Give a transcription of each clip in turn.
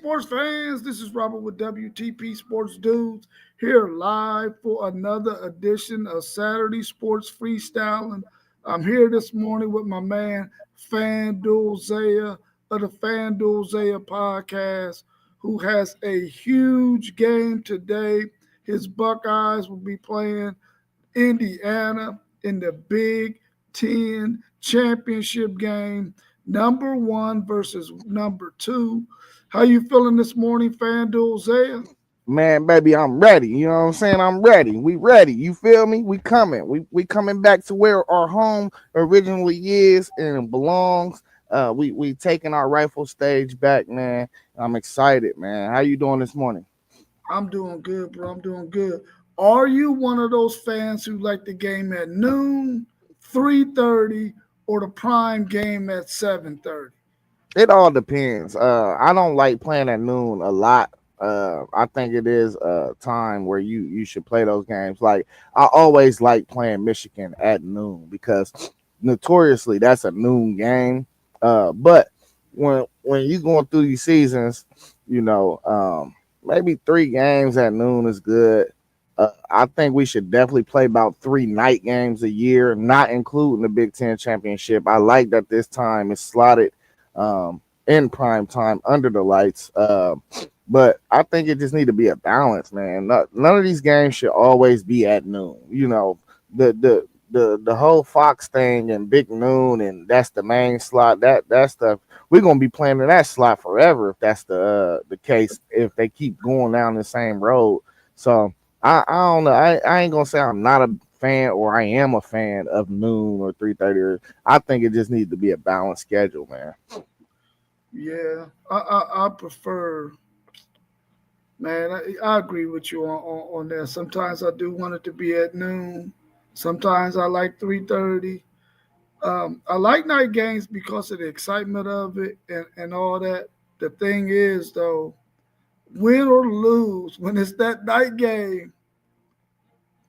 sports fans. This is Robert with WTP Sports Dudes here live for another edition of Saturday Sports Freestyling. I'm here this morning with my man FanDuel Zaya of the FanDuel Zaya podcast, who has a huge game today. His Buckeyes will be playing Indiana in the Big Ten championship game, number one versus number two. How you feeling this morning, FanDuel Zaya? Man, baby, I'm ready. You know what I'm saying? I'm ready. We ready. You feel me? We coming. We coming back to where our home originally is and it belongs. We taking our rightful stage back, man. I'm excited, man. How you doing this morning? I'm doing good, bro. I'm doing good. Are you one of those fans who like the game at noon, 3:30, or the prime game at 7:30? It all depends. I don't like playing at noon a lot. I think it is a time where you should play those games. Like I always like playing Michigan at noon because notoriously that's a noon game. But when you going through these seasons, you know, maybe 3 games at noon is good. I think we should definitely play about 3 night games a year, not including the Big Ten championship. I like that this time is slotted in prime time under the lights. But I think it just need to be a balance, man. None of these games should always be at noon. You know, the whole Fox thing and Big Noon and that's the main slot. That stuff we're gonna be playing in that slot forever if that's the case. If they keep going down the same road, so I don't know. I ain't gonna say I'm not a fan or I am a fan of noon or 3:30. I think it just needs to be a balanced schedule, man. Yeah, I prefer. Man, I agree with you on that. Sometimes I do want it to be at noon. Sometimes I like 3:30. I like night games because of the excitement of it and all that. The thing is, though, win or lose, when it's that night game,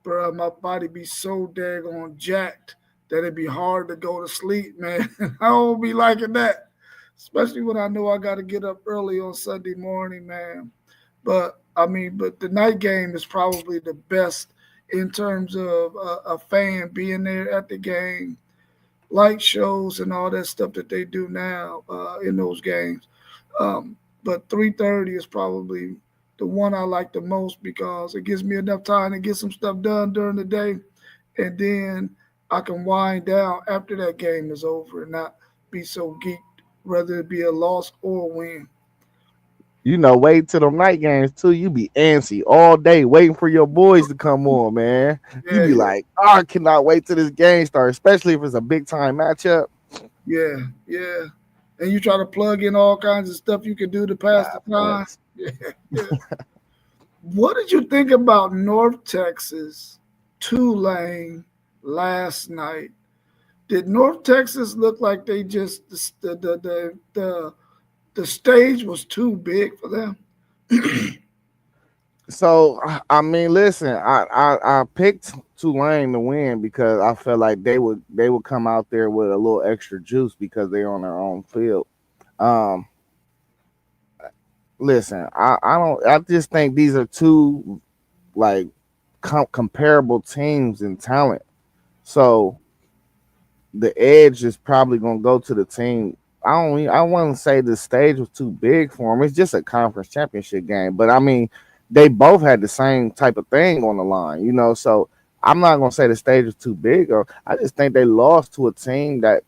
bro, my body be so daggone jacked that it'd be hard to go to sleep, man. I don't be liking that, especially when I know I got to get up early on Sunday morning, man. But the night game is probably the best in terms of a fan being there at the game, light shows and all that stuff that they do now in those games. But 3:30 is probably the one I like the most because it gives me enough time to get some stuff done during the day, and then I can wind down after that game is over and not be so geeked, whether it be a loss or a win. You know, wait till the night games too. You be antsy all day waiting for your boys to come on, man. You Yeah, be yeah, like, oh, I cannot wait till this game starts, especially if it's a big time matchup. yeah, yeah. And you try to plug in all kinds of stuff you can do to pass the Nah, time. facts. Yeah, yeah. What did you think about North Texas Tulane last night? Did North Texas look like they just the stage was too big for them? So I mean, listen, I picked Tulane to win because I felt like they would come out there with a little extra juice because they're on their own field. Um, listen, I just think these are two like comparable teams in talent. So the edge is probably gonna go to the team. I wouldn't say the stage was too big for them. It's just a conference championship game. But I mean, they both had the same type of thing on the line, you know. So I'm not gonna say the stage was too big, or I just think they lost to a team that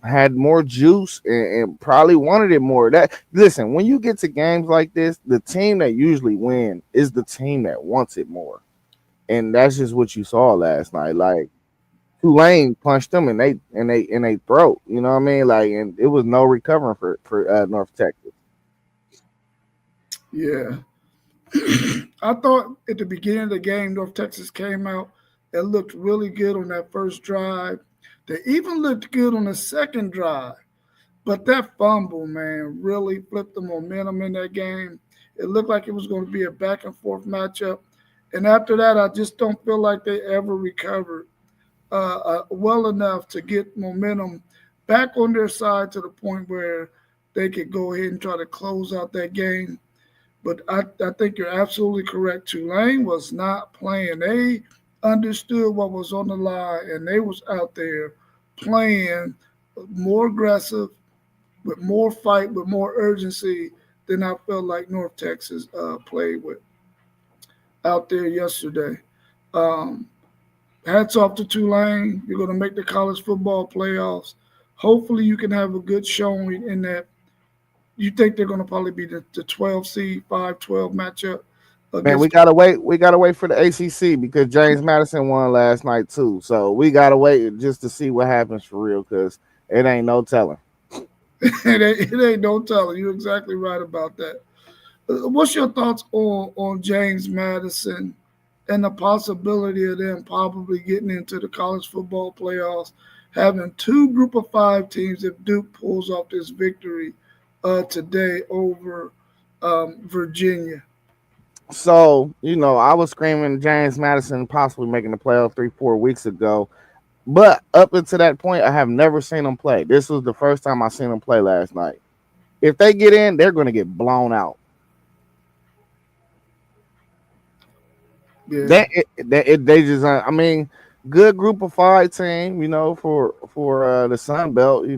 had more juice and probably wanted it more. That listen, when you get to games like this, the team that usually win is the team that wants it more, and that's just what you saw last night. Like Tulane punched them and they throat. You know what I mean? Like, and it was no recovering for North Texas. Yeah. I thought at the beginning of the game, North Texas came out and looked really good on that first drive. They even looked good on the second drive. But that fumble, man, really flipped the momentum in that game. It looked like it was going to be a back and forth matchup. And after that, I just don't feel like they ever recovered well enough to get momentum back on their side to the point where they could go ahead and try to close out that game. But I think you're absolutely correct. Tulane was not playing. They understood what was on the line, and they was out there playing more aggressive, with more fight, with more urgency than I felt like North Texas played with out there yesterday. Um, Hats off to Tulane. You're going to make the college football playoffs. Hopefully, you can have a good showing in that. You think they're going to probably be the 12 seed, 5-12 matchup Man, we against. gotta wait. We gotta wait for the ACC because James Madison won last night too. So we gotta wait just to see what happens for real because it ain't no telling. It ain't no telling. You're exactly right about that. What's your thoughts on James Madison and the possibility of them probably getting into the college football playoffs, having two group of five teams if Duke pulls off this victory today over Virginia? So I was screaming James Madison possibly making the playoff 3 4 weeks ago, but up until that point, I have never seen them play. This was the first time I seen them play last night. If they get in, they're gonna get blown out. Yeah, They just I mean, good group of five team. For the Sun Belt. They're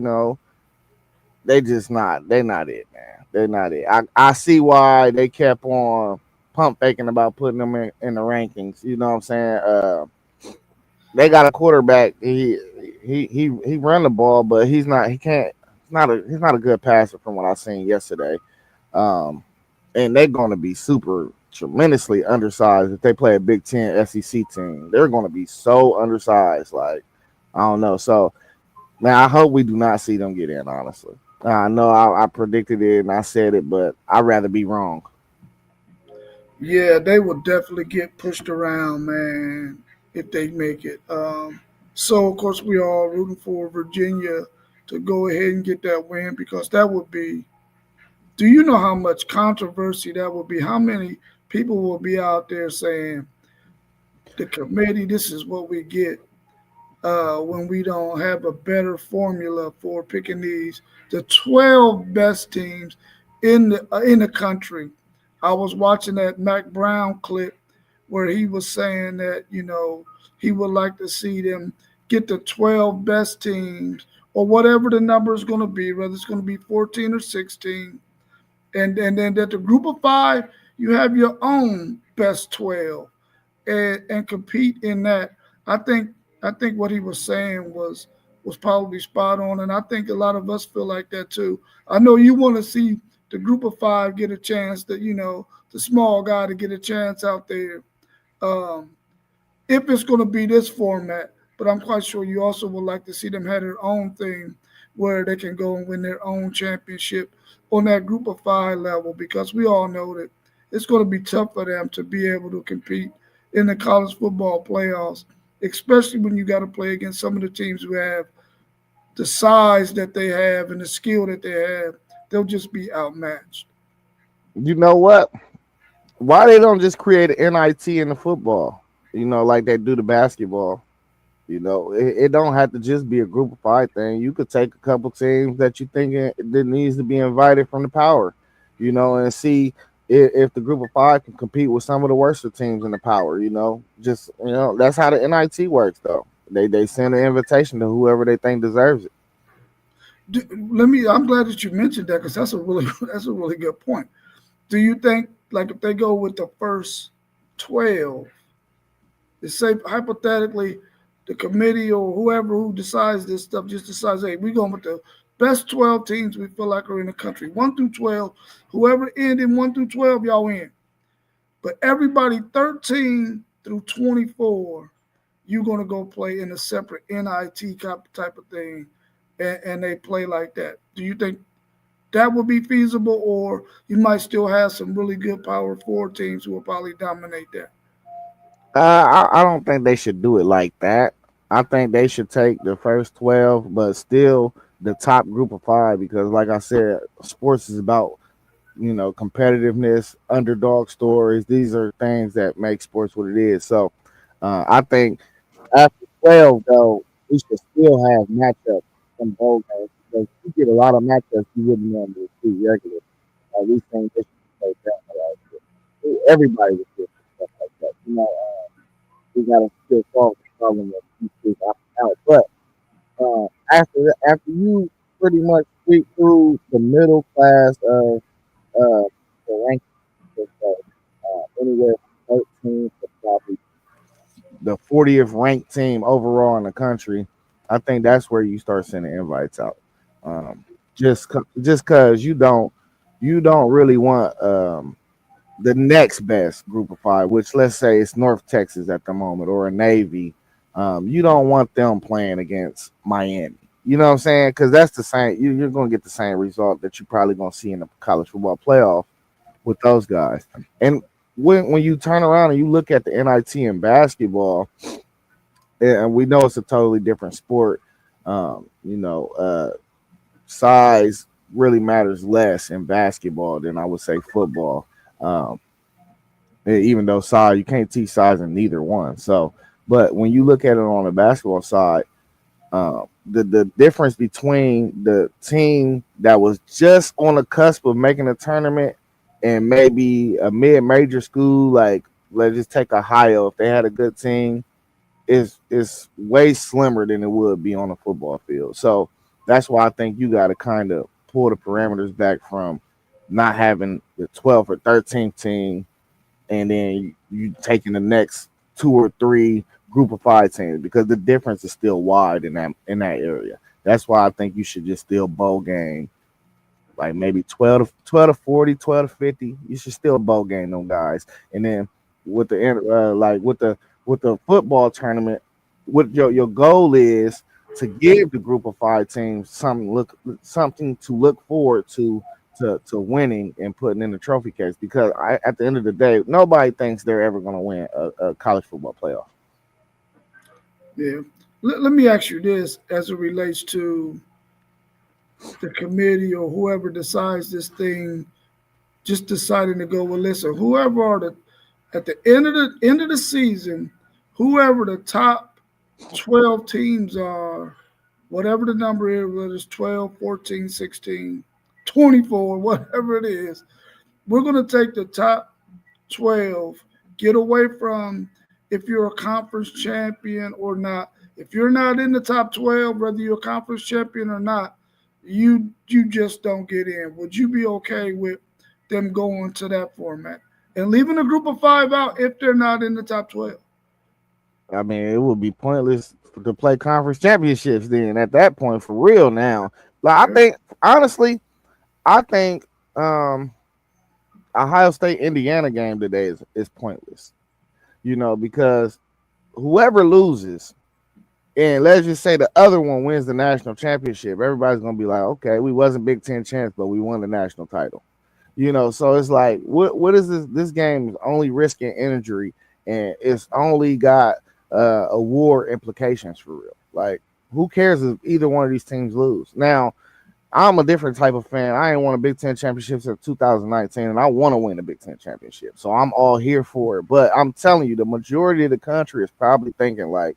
not it, man. They're not it. I see why they kept on pump faking about putting them in the rankings. You know what I'm saying? They got a quarterback. He run the ball, but he's not. He can't. He's not a good passer from what I seen yesterday. Um, and they're going to be super tremendously undersized if they play a Big Ten SEC team. They're going to be so undersized. Like I don't know. So man, I hope we do not see them get in. Honestly, I know I predicted it and I said it, but I'd rather be wrong. yeah, they will definitely get pushed around, man, if they make it. So of course we are rooting for Virginia to go ahead and get that win because that would be. Do you know how much controversy that would be? How many people will be out there saying the committee, this is what we get when we don't have a better formula for picking the 12 best teams in the country. I was watching that Mac Brown clip where he was saying that he would like to see them get the 12 best teams or whatever the number is going to be, whether it's going to be 14 or 16, and then that the group of five you have your own best 12 and compete in that. I think I think what he was saying was probably spot on, and I think a lot of us feel like that too. I know you want to see the group of five get a chance, that the small guy to get a chance out there. Um, if it's going to be this format. But I'm quite sure you also would like to see them have their own thing where they can go and win their own championship on that group of five level, because we all know that it's going to be tough for them to be able to compete in the college football playoffs, especially when you got to play against some of the teams who have the size that they have and the skill that they have. They'll just be outmatched. You know what? Why they don't just create an NIT in the football? Like they do the basketball. It don't have to just be a group of five thing. You could take a couple teams that you think that needs to be invited from the power, and see if the group of five can compete with some of the worst teams in the power. Just that's how the NIT works though. They send an invitation to whoever they think deserves it. Let me. I'm glad that you mentioned that because that's a really that's a really good point. Do you think, like, if they go with the first 12, say hypothetically, the committee or whoever who decides this stuff just decides, hey, we're going with the best 12 teams we feel like are in the country, 1 through 12, whoever end in 1 through 12, y'all in. But everybody 13 through 24, you're going to go play in a separate NIT type of thing, and they play like that. Do you think that would be feasible, or you might still have some really good Power Four teams who will probably dominate that? I don't think they should do it like that. I think they should take the first 12, but still the top group of five because, like I said, sports is about competitiveness, underdog stories. These are things that make sports what it is. So I think after 12, though, we should still have matchups in bowl games. because you get a lot of matchups you wouldn't normally see regularly. We've seen this play down last year. Everybody was doing stuff like that. We got to still solve the problem of these out. But after you pretty much sweep through the middle class of the rankings, so, anywhere from 13 to probably the 40th ranked team overall in the country, I think that's where you start sending invites out. Um, just because you don't really want the next best group of five, which let's say it's North Texas at the moment or a Navy. You don't want them playing against Miami. You know what I'm saying? Because that's the same. You're going to get the same result that you're probably going to see in the college football playoff with those guys. And when you turn around and you look at the NIT in basketball, and we know it's a totally different sport. Size really matters less in basketball than I would say football. Um, Even though size, you can't teach size in neither one. So, but when you look at it on the basketball side, the difference between the team that was just on the cusp of making a tournament and maybe a mid-major school, like let's just take Ohio, if they had a good team, is way slimmer than it would be on a football field. So that's why I think you got to kind of pull the parameters back from not having the 12th or 13th team, and then you taking the next two or three group of five teams because the difference is still wide in that area. That's why I think you should just still bowl game like maybe 12 to 40, 12 to 50. You should still bowl game them guys, and then with with the football tournament, what your goal is to give the group of five teams something to look forward to winning and putting in the trophy case because at the end of the day, nobody thinks they're ever going to win a college football playoff. Yeah. Let me ask you this as it relates to the committee or whoever decides this thing, just deciding to go, well, listen, whoever are the at the end of the season, whoever the top 12 teams are, whatever the number is, whether it's 12, 14, 16, 24, whatever it is, we're going to take the top 12, get away from if you're a conference champion or not. If you're not in the top 12, whether you're a conference champion or not, you just don't get in. Would you be okay with them going to that format and leaving a group of five out if they're not in the top 12? I mean, it would be pointless to play conference championships then at that point for real now. Like I Okay. think honestly, I think Ohio State Indiana game today is pointless. Because whoever loses, and let's just say the other one wins the national championship, everybody's gonna be like, okay, we wasn't Big Ten champs, but we won the national title. So it's like, what is this? This game is only risking injury, and it's only got award implications for real. Like, who cares if either one of these teams lose? Now, I'm a different type of fan. I ain't won a Big Ten championship since 2019, and I want to win a Big Ten championship. So I'm all here for it. But I'm telling you, the majority of the country is probably thinking like,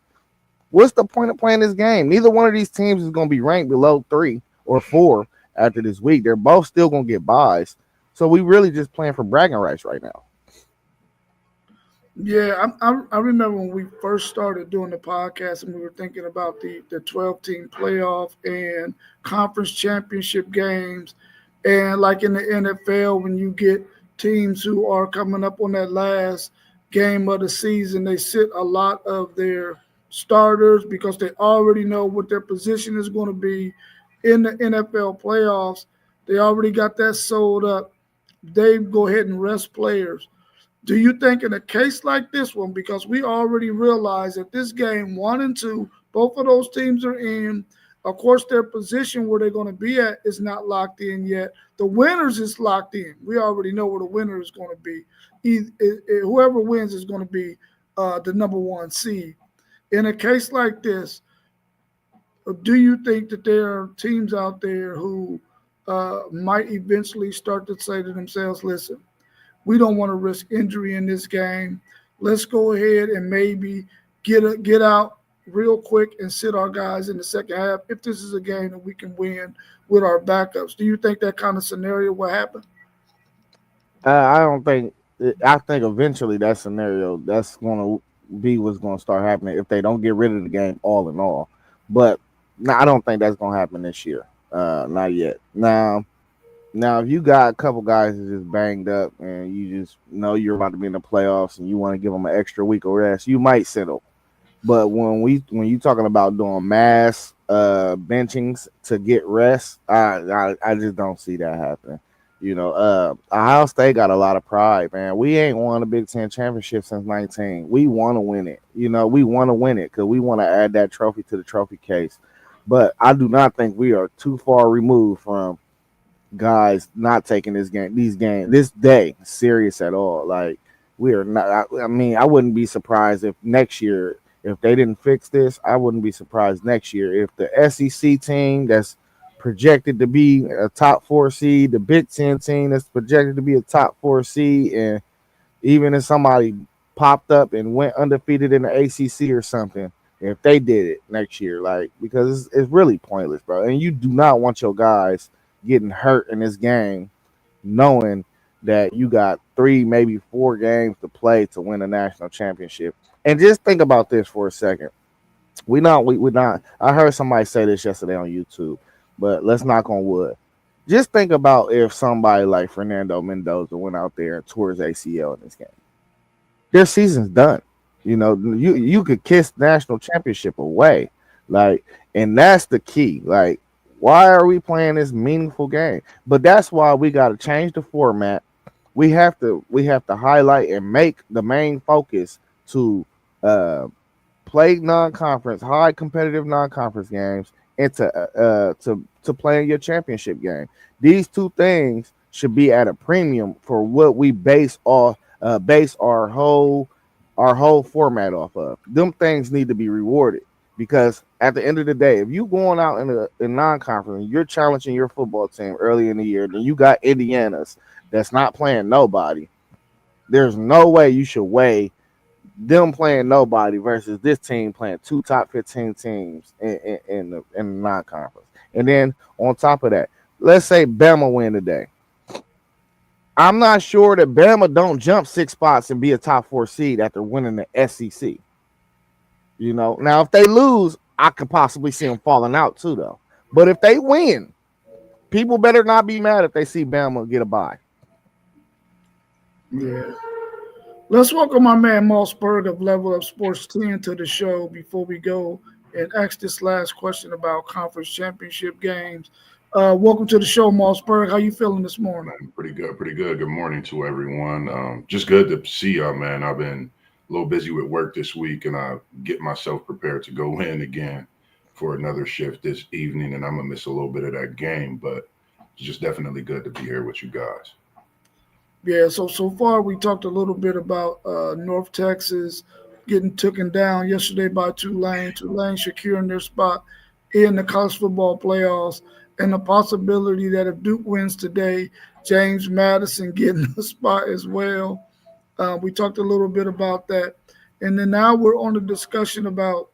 what's the point of playing this game? Neither one of these teams is going to be ranked below 3 or 4 after this week. They're both still going to get buys. So we really just playing for bragging rights right now. Yeah, I remember when we first started doing the podcast and we were thinking about the 12 team playoff and conference championship games. And like in the NFL, when you get teams who are coming up on that last game of the season, they sit a lot of their starters because they already know what their position is going to be in the NFL playoffs. They already got that sold up. They go ahead and rest players. Do you think in a case like this one, because we already realize that this game 1 and 2, both of those teams are in. Of course, their position where they're going to be at is not locked in yet. The winners is locked in. We already know where the winner is going to be. Whoever wins is going to be the number one seed. In a case like this, do you think that there are teams out there who might eventually start to say to themselves, listen, we don't want to risk injury in this game. Let's go ahead and maybe get out. real quick and sit our guys in the second half if this is a game that we can win with our backups. Do you think that kind of scenario will happen? I don't think. I think eventually that scenario that's going to be what's going to start happening if they don't get rid of the game all in all. But no, I don't think that's going to happen this year. Not yet. Now, if you got a couple guys that just banged up and you just know you're about to be in the playoffs and you want to give them an extra week of rest, you might settle. But when you talking about doing mass benchings to get rest, I just don't see that happening. Ohio State got a lot of pride, man. We ain't won a Big Ten championship since 19. We want to win it. We want to win it because we want to add that trophy to the trophy case. But I do not think we are too far removed from guys not taking this day serious at all. Like we are not. I mean, I wouldn't be surprised if next year, if they didn't fix this, I wouldn't be surprised next year if the SEC team that's projected to be a top four seed, the Big Ten team that's projected to be a top four seed, and even if somebody popped up and went undefeated in the ACC or something, if they did it next year, like because it's really pointless, bro. And you do not want your guys getting hurt in this game, knowing that you got three, maybe four games to play to win a national championship. And just think about this for a second. We not. I heard somebody say this yesterday on YouTube, but let's knock on wood. Just think about if somebody like Fernando Mendoza went out there and tore his ACL in this game. Their season's done. You could kiss national championship away. Like, and that's the key. Like, why are we playing this meaningful game? But that's why we gotta change the format. We have to highlight and make the main focus to uh play non-conference, high competitive non-conference games, and to play in your championship game. These two things should be at a premium for what we base our whole format off of. Them things need to be rewarded because at the end of the day, if you going out in non-conference, you're challenging your football team early in the year, then you got Indiana's that's not playing nobody. There's no way you should weigh them playing nobody versus this team playing two top 15 teams in the non-conference. And then on top of that, let's say Bama win today. I'm not sure that Bama don't jump 6 spots and be a top four seed after winning the SEC. Now if they lose, I could possibly see them falling out too, though. But if they win, people better not be mad if they see Bama get a bye. Yeah. Let's welcome my man Mossberg of Level Up Sports 10 to the show before we go and ask this last question about conference championship games. Welcome to the show, Mossberg. How you feeling this morning? Man, pretty good, pretty good. Good morning to everyone. Just good to see y'all, man. I've been a little busy with work this week, and I get myself prepared to go in again for another shift this evening, and I'm gonna miss a little bit of that game, but it's just definitely good to be here with you guys. Yeah, so far we talked a little bit about North Texas getting taken down yesterday by Tulane. Tulane securing their spot in the college football playoffs, and the possibility that if Duke wins today, James Madison getting a spot as well. We talked a little bit about that, and then now we're on the discussion about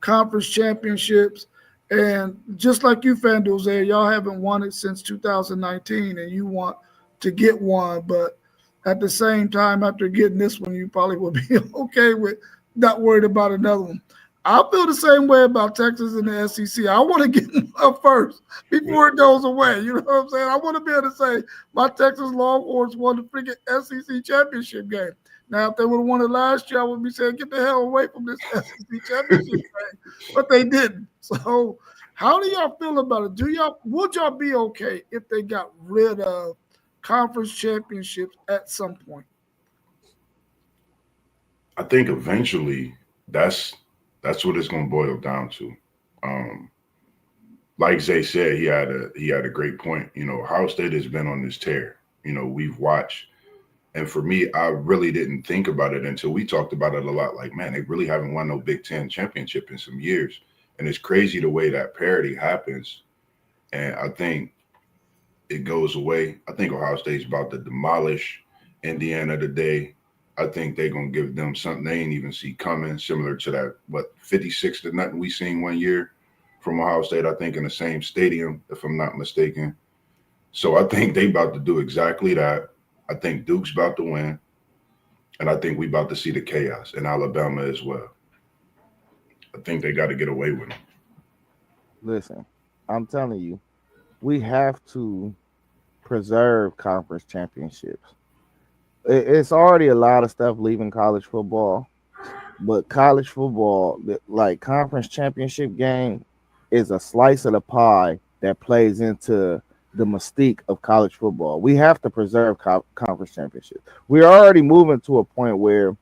conference championships. And just like you, FanDuel, there, y'all haven't won it since 2019, and you want to get one. But at the same time, after getting this one, you probably will be okay with not worried about another one. I feel the same way about Texas and the SEC. I want to get them up first before it goes away. You know what I'm saying? I want to be able to say my Texas Longhorns won the freaking SEC championship game. Now, if they would have won it last year, I would be saying, get the hell away from this SEC championship game. But they didn't. So, how do y'all feel about it? Would y'all be okay if they got rid of conference championships at some point? I think eventually that's that's what it's gonna boil down to. Um, like Zay said, he had a great point. Ohio State has been on this tear. We've watched. And for me, I really didn't think about it until we talked about it a lot. Like, man, they really haven't won no Big Ten championship in some years. And it's crazy the way that parity happens. And I think it goes away. I think Ohio State's about to demolish Indiana today. I think they're gonna give them something they ain't even see coming, similar to that 56 to nothing we seen one year from Ohio State. I think in the same stadium, if I'm not mistaken. So I think they about to do exactly that. I think Duke's about to win, and I think we about to see the chaos in Alabama as well. I think they got to get away with it. Listen, I'm telling you, we have to preserve conference championships. It's already a lot of stuff leaving college football, but college football, like conference championship game, is a slice of the pie that plays into the mystique of college football. We have to preserve conference championships. We're already moving to a point where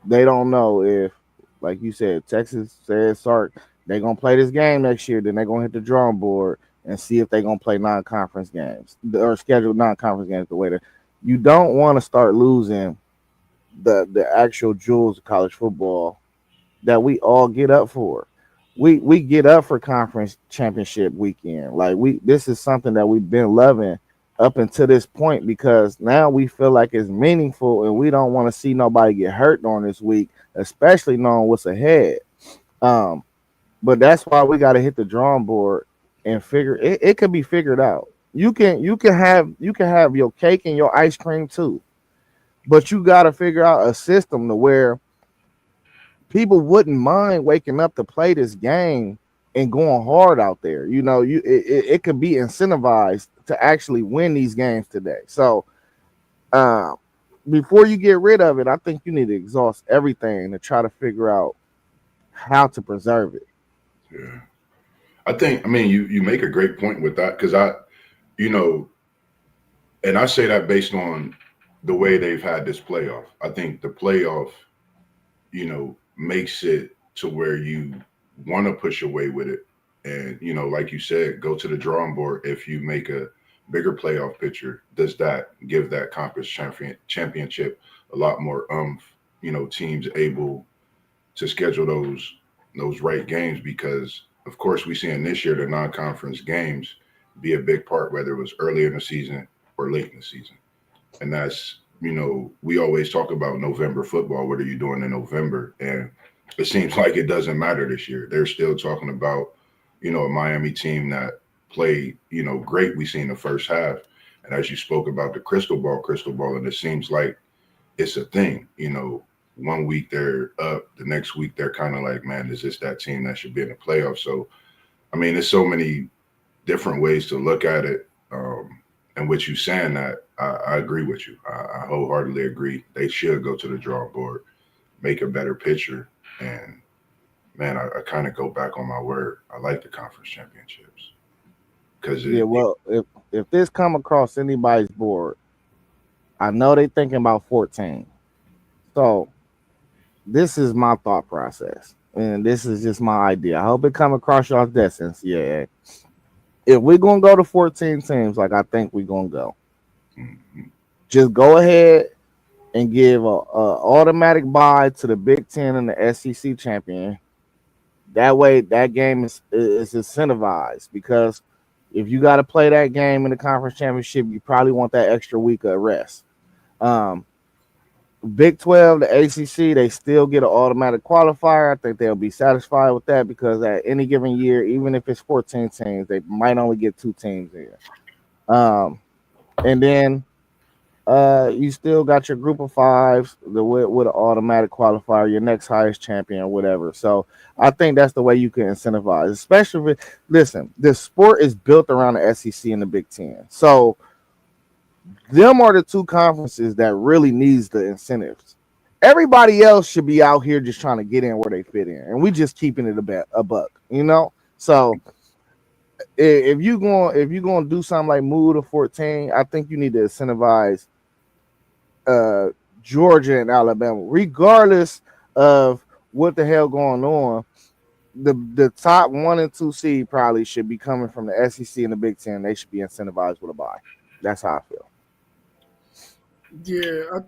they don't know if, like you said, Texas says, Sark, they're gonna play this game next year. Then they're gonna hit the drawing board and see if they're gonna play non-conference games or schedule non-conference games. The way that you don't want to start losing the actual jewels of college football that we all get up for. We get up for conference championship weekend. Like we this is something that we've been loving up until this point because now we feel like it's meaningful and we don't want to see nobody get hurt during this week, especially knowing what's ahead. Um, but that's why we got to hit the drawing board and figure it. It can be figured out. You can have your cake and your ice cream too, but you got to figure out a system to where people wouldn't mind waking up to play this game and going hard out there. You know, it could be incentivized to actually win these games today. So uh, before you get rid of it, I think you need to exhaust everything to try to figure out how to preserve it. Yeah, I think. I mean, you make a great point with that because you know, and I say that based on the way they've had this playoff. I think the playoff, makes it to where you want to push away with it. And, like you said, go to the drawing board. If you make a bigger playoff picture, does that give that conference championship a lot more teams able to schedule those right games because of course we seeing this year the non-conference games be a big part whether it was early in the season or late in the season. And that's we always talk about November football. What are you doing in November? And it seems like it doesn't matter this year. They're still talking about a Miami team that played great. We seen the first half, and as you spoke about the crystal ball, and it seems like it's a thing. One week they're up, the next week they're kind of like, man, is this that team that should be in the playoffs? So I mean, there's so many different ways to look at it. And with you saying that, I agree with you. I wholeheartedly agree. They should go to the drawing board, make a better picture. And man, I kind of go back on my word. I like the conference championships because Yeah, well, if this come across anybody's board, I know they thinking about 14. So this is my thought process, and this is just my idea. I hope it come across y'all's desk. Yeah, if we're gonna go to 14 teams, like I think we're gonna go, Mhm. just go ahead and give a automatic bye to the Big Ten and the SEC champion. That way, that game is incentivized because if you got to play that game in the conference championship, you probably want that extra week of rest. Um, Big 12, the ACC, they still get an automatic qualifier. I think they'll be satisfied with that because at any given year, even if it's 14 teams, they might only get 2 teams in. And then you still got your group of fives with an automatic qualifier, your next highest champion, or whatever. So I think that's the way you can incentivize, especially listen, the sport is built around the SEC and the Big Ten. So them are the two conferences that really needs the incentives. Everybody else should be out here just trying to get in where they fit in, and we just keeping it a buck. So if you going to do something like move to 14, I think you need to incentivize uh, Georgia and Alabama, regardless of what the hell going on. The top 1 and 2 seed probably should be coming from the SEC and the Big Ten. They should be incentivized with a bye. That's how I feel. Yeah,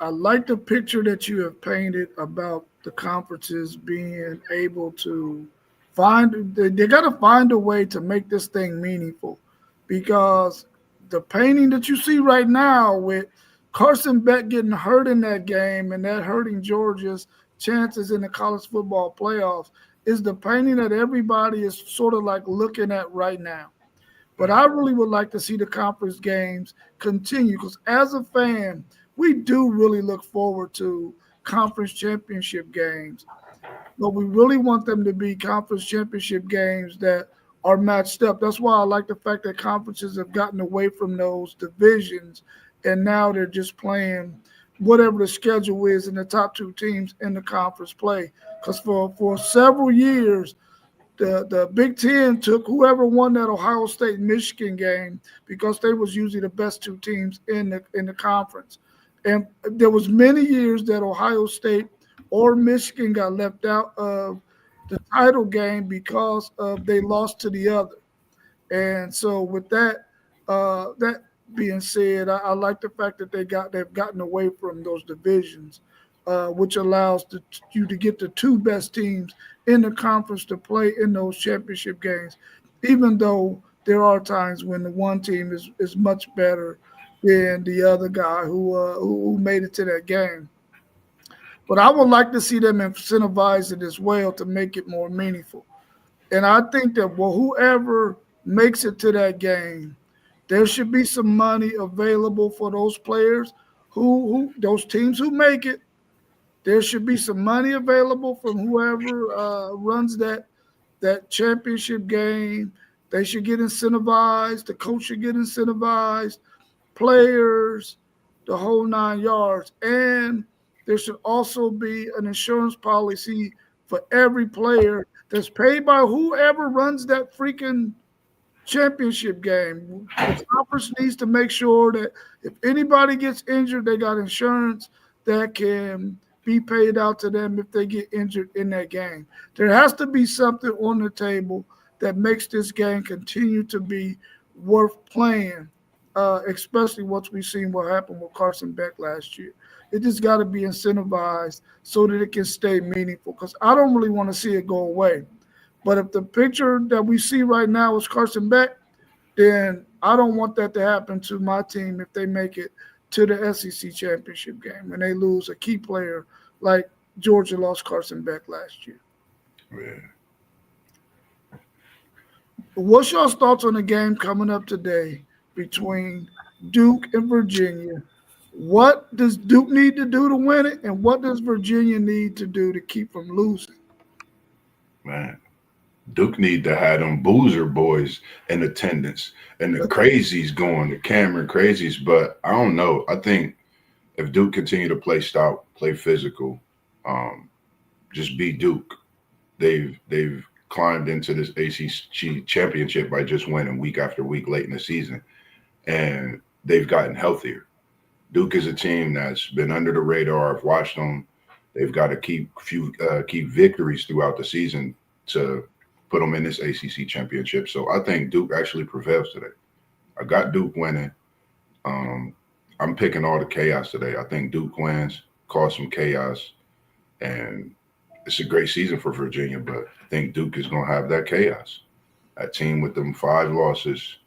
I like the picture that you have painted about the conferences being able to they got to find a way to make this thing meaningful because the painting that you see right now with Carson Beck getting hurt in that game and that hurting Georgia's chances in the college football playoffs is the painting that everybody is sort of like looking at right now. But I really would like to see the conference games continue because as a fan, we do really look forward to conference championship games, but we really want them to be conference championship games that are matched up. That's why I like the fact that conferences have gotten away from those divisions and now they're just playing whatever the schedule is and the top two teams in the conference play. Because for several years, the Big Ten took whoever won that Ohio State Michigan game because they was usually the best two teams in the conference. And there was many years that Ohio State or Michigan got left out of the title game because of they lost to the other. And so with that being said, I like the fact that they've gotten away from those divisions, which allows you to get the two best teams in the conference to play in those championship games, even though there are times when the one team is much better than the other guy who made it to that game. But I would like to see them incentivize it as well to make it more meaningful. And I think that well, whoever makes it to that game, there should be some money available for those players who those teams who make it. There should be some money available from whoever runs that championship game. They should get incentivized. The coach should get incentivized. Players, the whole 9 yards. And there should also be an insurance policy for every player that's paid by whoever runs that freaking championship game. The conference needs to make sure that if anybody gets injured, they got insurance that can be paid out to them if they get injured in that game. There has to be something on the table that makes this game continue to be worth playing, especially once we've seen what happened with Carson Beck last year. It just got to be incentivized so that it can stay meaningful because I don't really want to see it go away. But if the picture that we see right now is Carson Beck, then I don't want that to happen to my team if they make it to the SEC championship game and they lose a key player like Georgia lost Carson Beck last year. Yeah. What's your thoughts on the game coming up today between Duke and Virginia? What does Duke need to do to win it, and what does Virginia need to do to keep from losing? Man, Duke need to have them boozer boys in attendance and the crazies going, the Cameron crazies. But I don't know. I think if Duke continue to play stout, play physical, um, just be Duke. They've climbed into this ACC championship by just winning week after week late in the season, and they've gotten healthier. Duke is a team that's been under the radar. I've watched them. They've got to keep victories throughout the season to put them in this ACC championship. So I think Duke actually prevails today. I got Duke winning. Um, I'm picking all the chaos today. I think Duke wins, cause some chaos, and it's a great season for Virginia. But I think Duke is going to have that chaos. That team with them 5 losses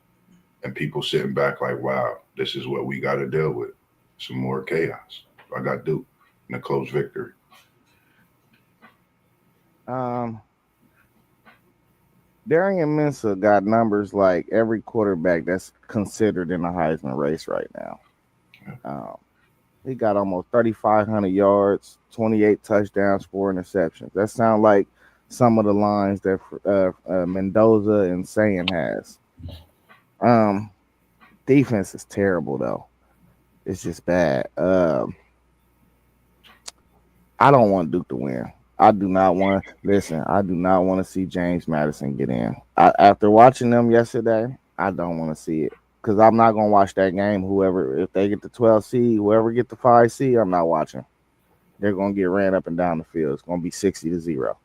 and people sitting back like, wow, this is what we got to deal with. Some more chaos. I got Duke in a close victory. Um, Darian Mensah got numbers like every quarterback that's considered in the Heisman race right now. Um, he got almost 3,500 yards, 28 touchdowns, 4 interceptions. That sounds like some of the lines that Mendoza and Sayan has. Um, Defense is terrible though. It's just bad. I don't want Duke to win. I do not want listen. I do not want to see James Madison get in. After watching them yesterday, I don't want to see it because I'm not gonna watch that game. Whoever, if they get the 12 seed, whoever get the 5 seed, I'm not watching. They're gonna get ran up and down the field. It's gonna be 60-0.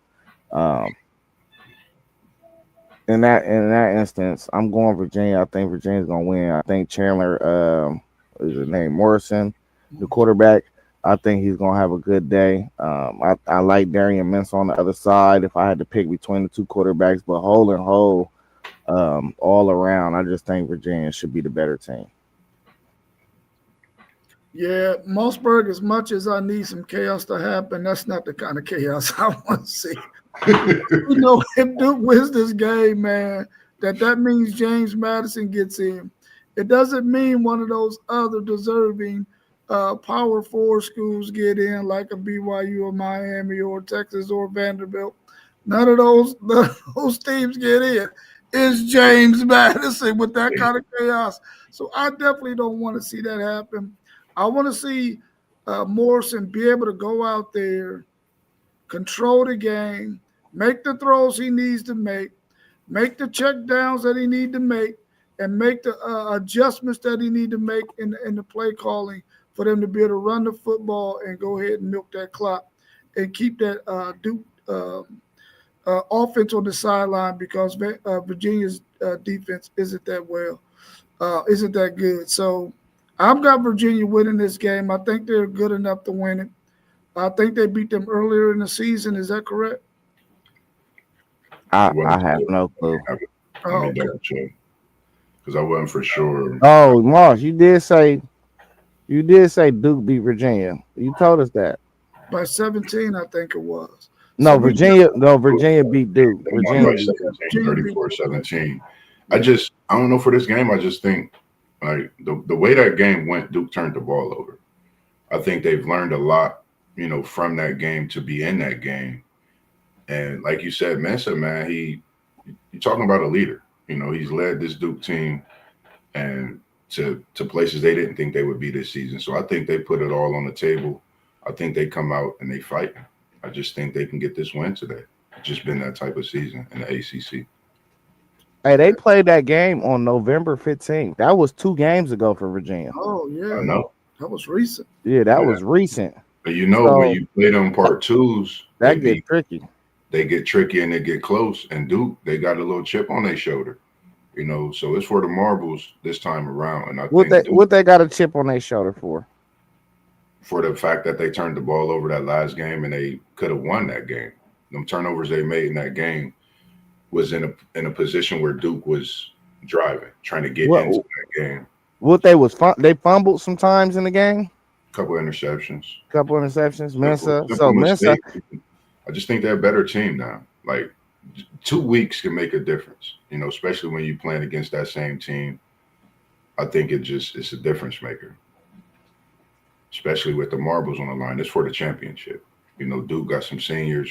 Um, in that instance, I'm going Virginia. I think Virginia's gonna win. I think Chandler, what is his name, Morrison, the quarterback. I think he's gonna have a good day. I like Darian Mintz on the other side. If I had to pick between the two quarterbacks, but whole and whole, all around, I just think Virginia should be the better team. Yeah, Mossberg, as much as I need some chaos to happen, that's not the kind of chaos I want to see. You know, if Duke wins this game, man, that means James Madison gets in. It doesn't mean one of those other deserving Power Four schools get in, like a BYU or Miami or Texas or Vanderbilt. None of those teams get in. It's James Madison with that kind of chaos. So I definitely don't want to see that happen. I want to see Morrison be able to go out there, control the game, make the throws he needs to make the check downs that he need to make, and make the adjustments that he need to make in the play calling for them to be able to run the football and go ahead and milk that clock and keep that Duke offense on the sideline because Virginia's defense isn't that isn't that good. So I've got Virginia winning this game. I think they're good enough to win it. I think they beat them earlier in the season. Is that correct? I I wasn't have sure. no clue. Let Oh, me okay. double check because I wasn't for sure. Oh, Moss, you did say Duke beat Virginia. You told us that. By 17, I think it was. So No, we Virginia. No, Virginia beat Duke. They won Virginia by beat. 17, Virginia beat. 34-17. Yeah. I don't know for this game. I just think like the way that game went, Duke turned the ball over. I think they've learned a lot, from that game to be in that game. And like you said, Mensa, man, you're talking about a leader. He's led this Duke team and to places they didn't think they would be this season. So I think they put it all on the table. I think they come out and they fight. I just think they can get this win today. It's just been that type of season in the ACC. Hey, they played that game on November 15th. That was 2 games ago for Virginia. Oh, I yeah. know. That was recent. Yeah, that Yeah. was recent. But when So you play them part twos, that get tricky. they get tricky and they get close. And Duke, they got a little chip on their shoulder. So it's for the marbles this time around. And I What think they Duke, what they got a chip on their shoulder for? for the fact that they turned the ball over that last game and they could have won that game. Them turnovers they made in that game was in a position where Duke was driving, trying to get into What that game. what they was they fumbled sometimes in the game. Couple interceptions, Couple interceptions. simple, Mensa. simple So Mensa. mistake. I just think they're a better team now. Like 2 weeks can make a difference, especially when you're playing against that same team. I think it's a difference maker, especially with the marbles on the line. It's for the championship. Duke got some seniors,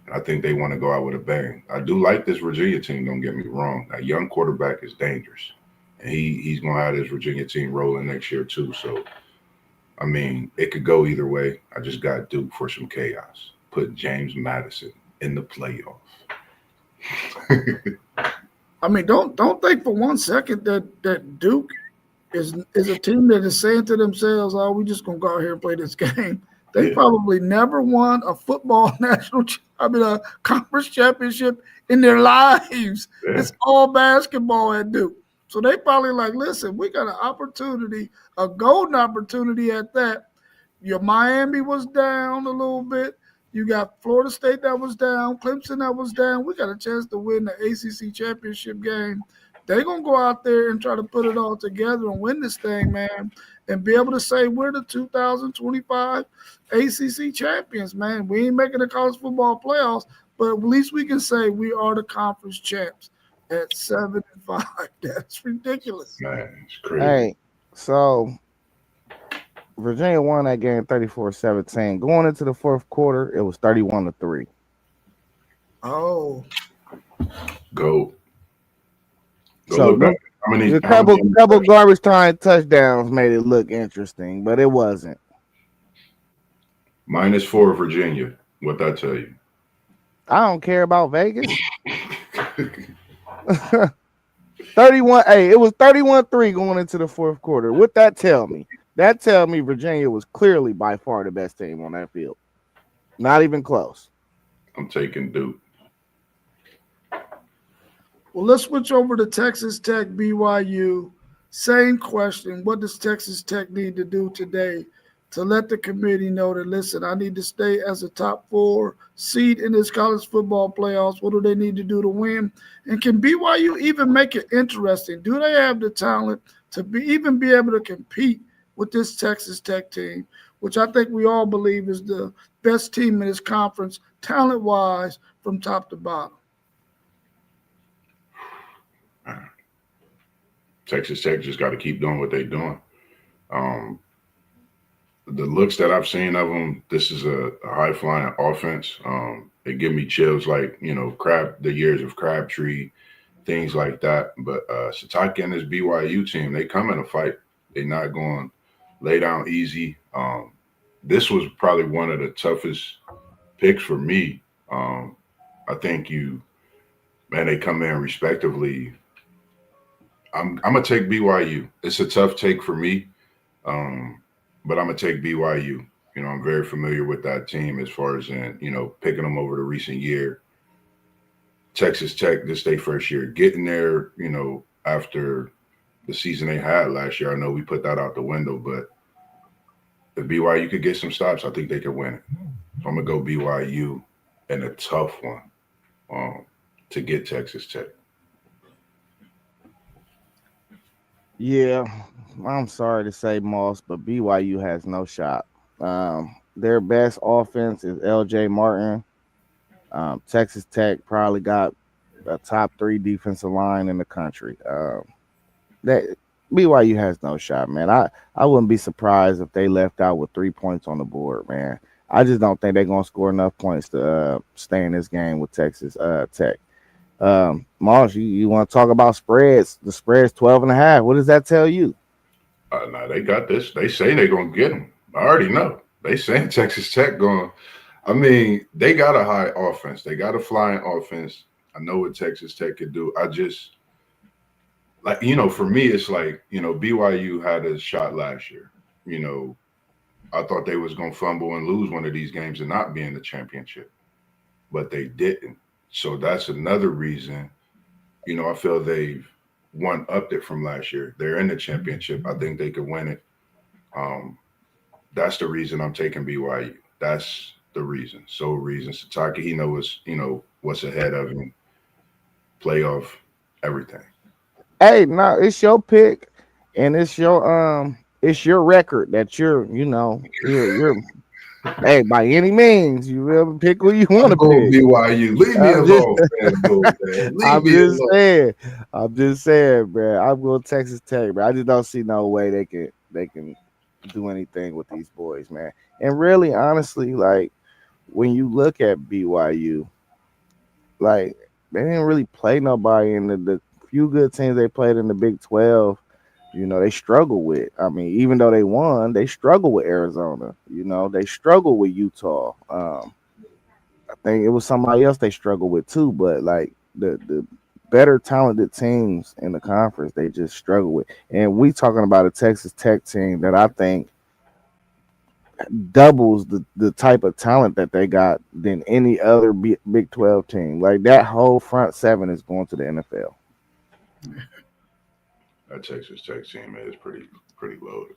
and I think they want to go out with a bang. I do like this Virginia team. Don't get me wrong. That young quarterback is dangerous, and he's going to have this Virginia team rolling next year too. So I mean, it could go either way. I just got Duke for some chaos. Put James Madison in the playoff. I mean, don't think for one second that Duke is a team that is saying to themselves, "Oh, we just gonna go out here and play this game." They Yeah, probably never won a football a conference championship in their lives. yeah, It's all basketball at Duke. So they probably like, listen, we got an opportunity, a golden opportunity at that. Your Miami was down a little bit. You got Florida State that was down, Clemson that was down. We got a chance to win the ACC championship game. They're going to go out there and try to put it all together and win this thing, man, and be able to say we're the 2025 ACC champions, man. We ain't making the college football playoffs, but at least we can say we are the conference champs at 7-5. That's ridiculous. man, it's crazy. Hey, so Virginia won that game 34-17. Going into the fourth quarter, it was 31-3. Oh, Go, go So look back. How many? a How couple many? couple garbage time touchdowns made it look interesting, but it wasn't. -4 Virginia. What that tell you? I don't care about Vegas. 31. Hey, it was 31-3 going into the fourth quarter. What that tell me? That tell me Virginia was clearly by far the best team on that field. Not even close. I'm taking Duke. well, let's switch over to Texas Tech BYU. Same question. What does Texas Tech need to do today to let the committee know that, listen, I need to stay as a top 4 seed in this college football playoffs? What do they need to do to win? And can BYU even make it interesting? Do they have the talent to even be able to compete with this Texas Tech team, which I think we all believe is the best team in this conference, talent wise, from top to bottom. Texas Tech just got to keep doing what they're doing. Um, the looks that I've seen of them, this is a high flying offense. It give me chills, like Crab, the years of Crabtree, things like that. But Sataki and this BYU team, they come in a fight. They're not going to lay down easy. This was probably one of the toughest picks for me. I think man, they come in respectively. I'm gonna take BYU. It's a tough take for me, um, but I'm gonna take BYU. I'm very familiar with that team as far as in picking them over the recent year. Texas Tech, this their first year getting there. After the season they had last year, I know we put that out the window, but if BYU could get some stops, I think they could win it. So I'm gonna go BYU and a tough one to get Texas Tech. Yeah, I'm sorry to say, Moss, but BYU has no shot. Their best offense is LJ Martin. Texas Tech probably got a top three defensive line in the country. That BYU has no shot, man. I wouldn't be surprised if they left out with 3 points on the board, man. I just don't think they're gonna score enough points to stay in this game with Texas Tech. Moss, you want to talk about spreads? The spread's 12.5. What does that tell you? Now they got this. They say they're gonna get them. I already know. They saying Texas Tech going. I mean, they got a high offense. They got a flying offense. I know what Texas Tech could do. I just for me, it's like BYU had a shot last year. You know, I thought they was gonna fumble and lose one of these games and not be in the championship, but they didn't. So that's another reason. I feel they've one upped it from last year. They're in the championship. I think they could win it. Um, that's the reason I'm taking BYU. That's the reason. So reason. Sataki, he knows what's ahead of him. Playoff, everything. Hey, no, it's your pick, and it's your record that you're hey, by any means, you will pick who you want I'm to going pick. BYU. Leave me I'm just, alone, FanDuel, man. Leave I'm me just alone. saying, I'm just saying, man. I'm going Texas Tech, but I just don't see no way they can do anything with these boys, man. And really, honestly, like when you look at BYU, like they didn't really play nobody in the few good teams they played in the Big 12. They struggle with. I mean, even though they won, they struggle with Arizona. They struggle with Utah. I think it was somebody else they struggled with too, but like the better talented teams in the conference, they just struggle with. And we talking about a Texas Tech team that I think doubles the type of talent that they got than any other Big 12 team. Like that whole front seven is going to the NFL. That Texas Tech team is pretty loaded.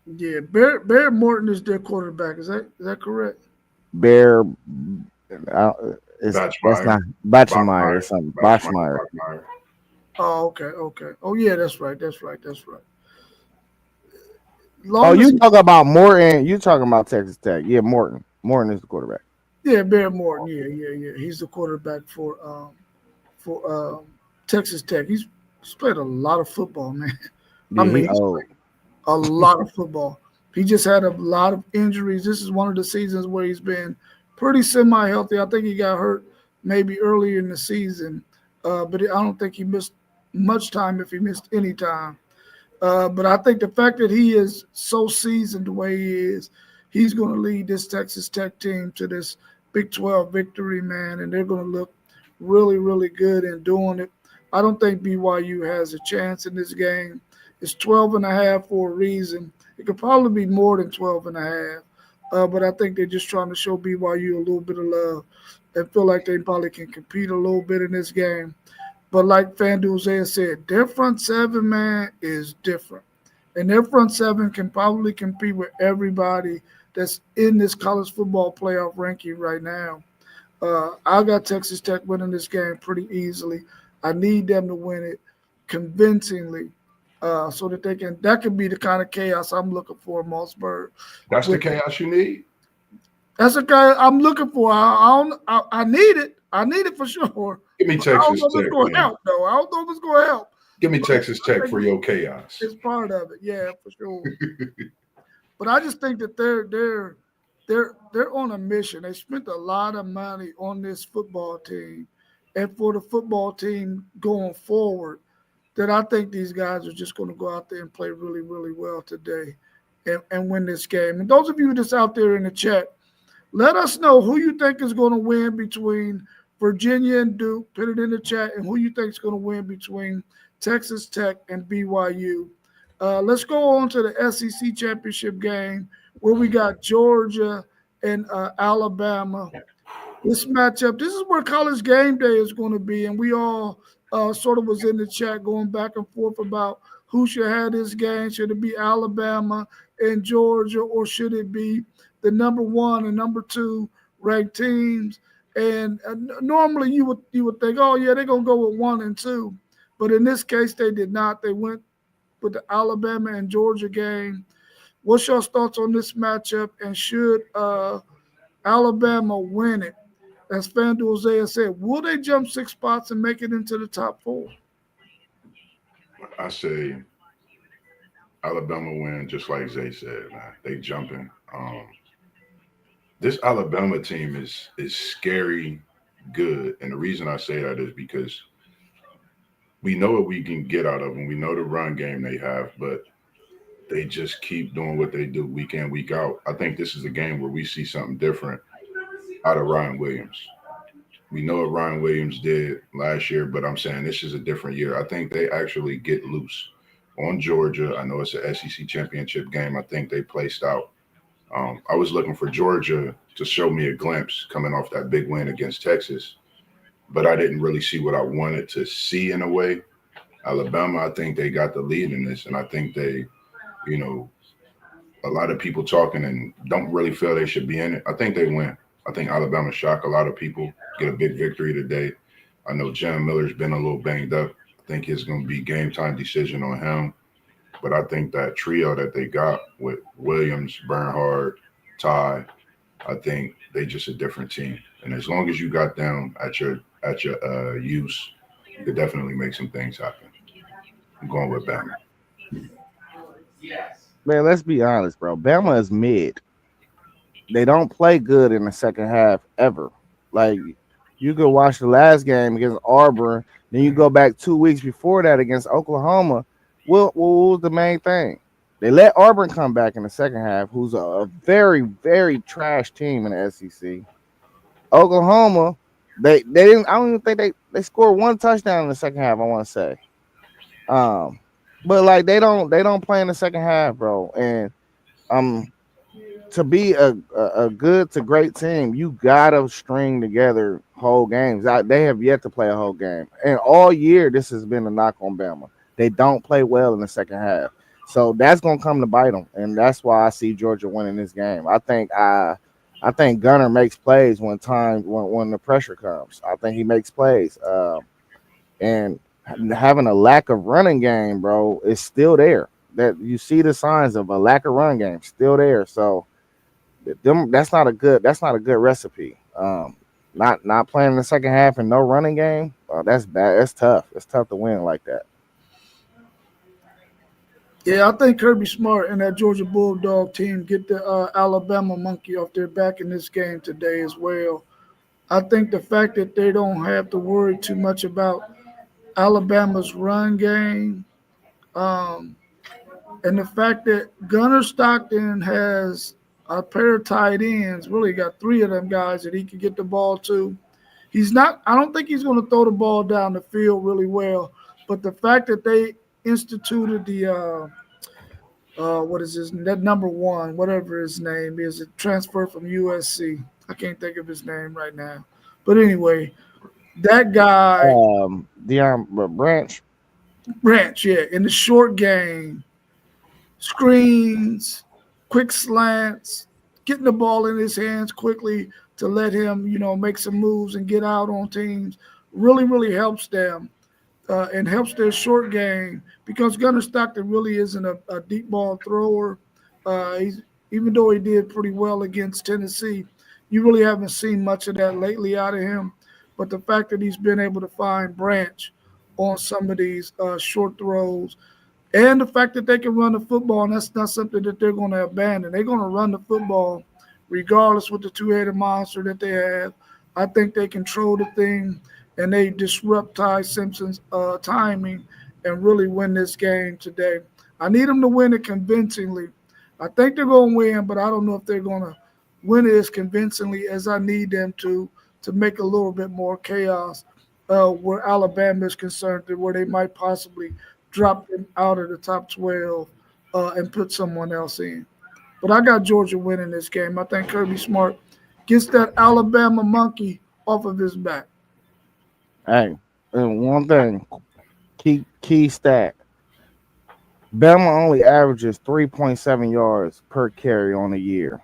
Yeah, Bear Morton is their quarterback. Is that correct? Bear, uh, it's that's Batchmeyer, not Bachmeyer or Bachmeyer, something. Batchmeyer, Bachmeyer. Bachmeyer. Oh, okay, okay. Oh, yeah, that's right. That's right. That's right. Oh, Long as you talking about Morton? You talking about Texas Tech? Yeah, Morton. Morton is the quarterback. yeah, Bear Morton. Yeah, yeah, yeah. He's the quarterback for Texas Tech. He's played a lot of football, man. I Yeah, he mean, he's old. played a lot of football. He just had a lot of injuries. This is one of the seasons where he's been pretty semi-healthy. I think he got hurt maybe earlier in the season, but I don't think he missed much time if he missed any time. But I think the fact that he is so seasoned the way he is, he's going to lead this Texas Tech team to this Big 12 victory, man, and they're going to look really, really good in doing it. I don't think BYU has a chance in this game. It's 12 and a half for a reason. It could probably be more than 12 and a half. But I think they're just trying to show BYU a little bit of love and feel like they probably can compete a little bit in this game. But like FanDuel said, their front seven, man, is different. And their front seven can probably compete with everybody that's in this college football playoff ranking right now. I got Texas Tech winning this game pretty easily. I need them to win it convincingly. so that they can. That could be the kind of chaos I'm looking for, Mossberg. That's the With chaos you need. that's the guy I'm looking for. I need it. I need it for sure. Give me But I don't Texas know if it's Tech, going to man. help though. I don't know if it's going to help. Give me But Texas I Tech think for your chaos. it's part of it. Yeah, for sure. But I just think that they're on a mission. They spent a lot of money on this football team, and for the football team going forward, that I think these guys are just going to go out there and play really, really well today, and win this game. And those of you that's out there in the chat, let us know who you think is going to win between Virginia and Duke. Put it in the chat, and who you think is going to win between Texas Tech and BYU. Let's go on to the SEC championship game where we got Georgia and Alabama. This matchup, this is where college game day is going to be, and we all sort of was in the chat going back and forth about who should have this game. Should it be Alabama and Georgia, or should it be the number one and number two ranked teams? And normally you would think, oh yeah, they're gonna go with one and two, but in this case they did not. They went with the Alabama and Georgia game. What's your thoughts on this matchup? And should Alabama win it? As FanDuel Isaiah said, will they jump 6 spots and make it into the top four? I say Alabama win, just like Zay said, man. They jumping. This Alabama team is scary good, and the reason I say that is because we know what we can get out of them. We know the run game they have, but they just keep doing what they do week in, week out. I think this is a game where we see something different out of Ryan Williams. We know what Ryan Williams did last year, but I'm saying this is a different year. I think they actually get loose on Georgia. I know it's an SEC championship game. I think they placed out. I was looking for Georgia to show me a glimpse coming off that big win against Texas, but I didn't really see what I wanted to see in a way. Alabama, I think they got the lead in this, and I think they, you know, a lot of people talking and don't really feel they should be in it. I think they win. I think Alabama shock a lot of people, get a big victory today. I know Jam Miller's been a little banged up. I think it's going to be game time decision on him. But I think that trio that they got with Williams, Bernhard, Ty, I think they just a different team. And as long as you got them at your use, you could definitely make some things happen. I'm going with Bama. Man, let's be honest, bro. Bama is mid. They don't play good in the second half ever. Like you could watch the last game against Auburn, then you go back 2 weeks before that against Oklahoma. What was the main thing? They let Auburn come back in the second half, who's a very, very trash team in the SEC. Oklahoma, they didn't. I don't even think they scored one touchdown in the second half. I want to say, um, but like they don't play in the second half, bro. And um, to be a good to great team, you gotta string together whole games. They have yet to play a whole game, and all year this has been a knock on Bama. They don't play well in the second half, so that's gonna come to bite them, and that's why I see Georgia winning this game. I think Gunner makes plays when the pressure comes. I think he makes plays, and having a lack of running game, bro, is still there. That you see the signs of a lack of run game still there. So that's not a good recipe. Not playing in the second half and no running game. That's bad. That's tough. It's tough to win like that. Yeah, I think Kirby Smart and that Georgia Bulldog team get the Alabama monkey off their back in this game today as well. I think the fact that they don't have to worry too much about Alabama's run game, um, and the fact that Gunner Stockton has a pair of tight ends, really got three of them guys that he can get the ball to. He's not. I don't think he's going to throw the ball down the field really well. But the fact that they instituted the what is his that number one, whatever his name is, a transfer from USC. I can't think of his name right now. But anyway, that guy Deion Branch. Branch, yeah, in the short game, screens, quick slants, getting the ball in his hands quickly to let him, make some moves and get out on teams really, really helps them. and helps their short game because Gunnar Stockton really isn't a deep ball thrower. He's even though he did pretty well against Tennessee, you really haven't seen much of that lately out of him. But the fact that he's been able to find Branch on some of these short throws and the fact that they can run the football, and that's not something that they're going to abandon. They're going to run the football regardless with the two-headed monster that they have. I think they control the thing and they disrupt Ty Simpson's timing and really win this game today. I need them to win it convincingly. I think they're going to win, but I don't know if they're going to win it as convincingly as I need them to make a little bit more chaos where Alabama is concerned, where they might possibly drop them out of the top 12 and put someone else in. But I got Georgia winning this game. I think Kirby Smart gets that Alabama monkey off of his back. Hey, and one thing, key stat. Bama only averages 3.7 yards per carry on the year.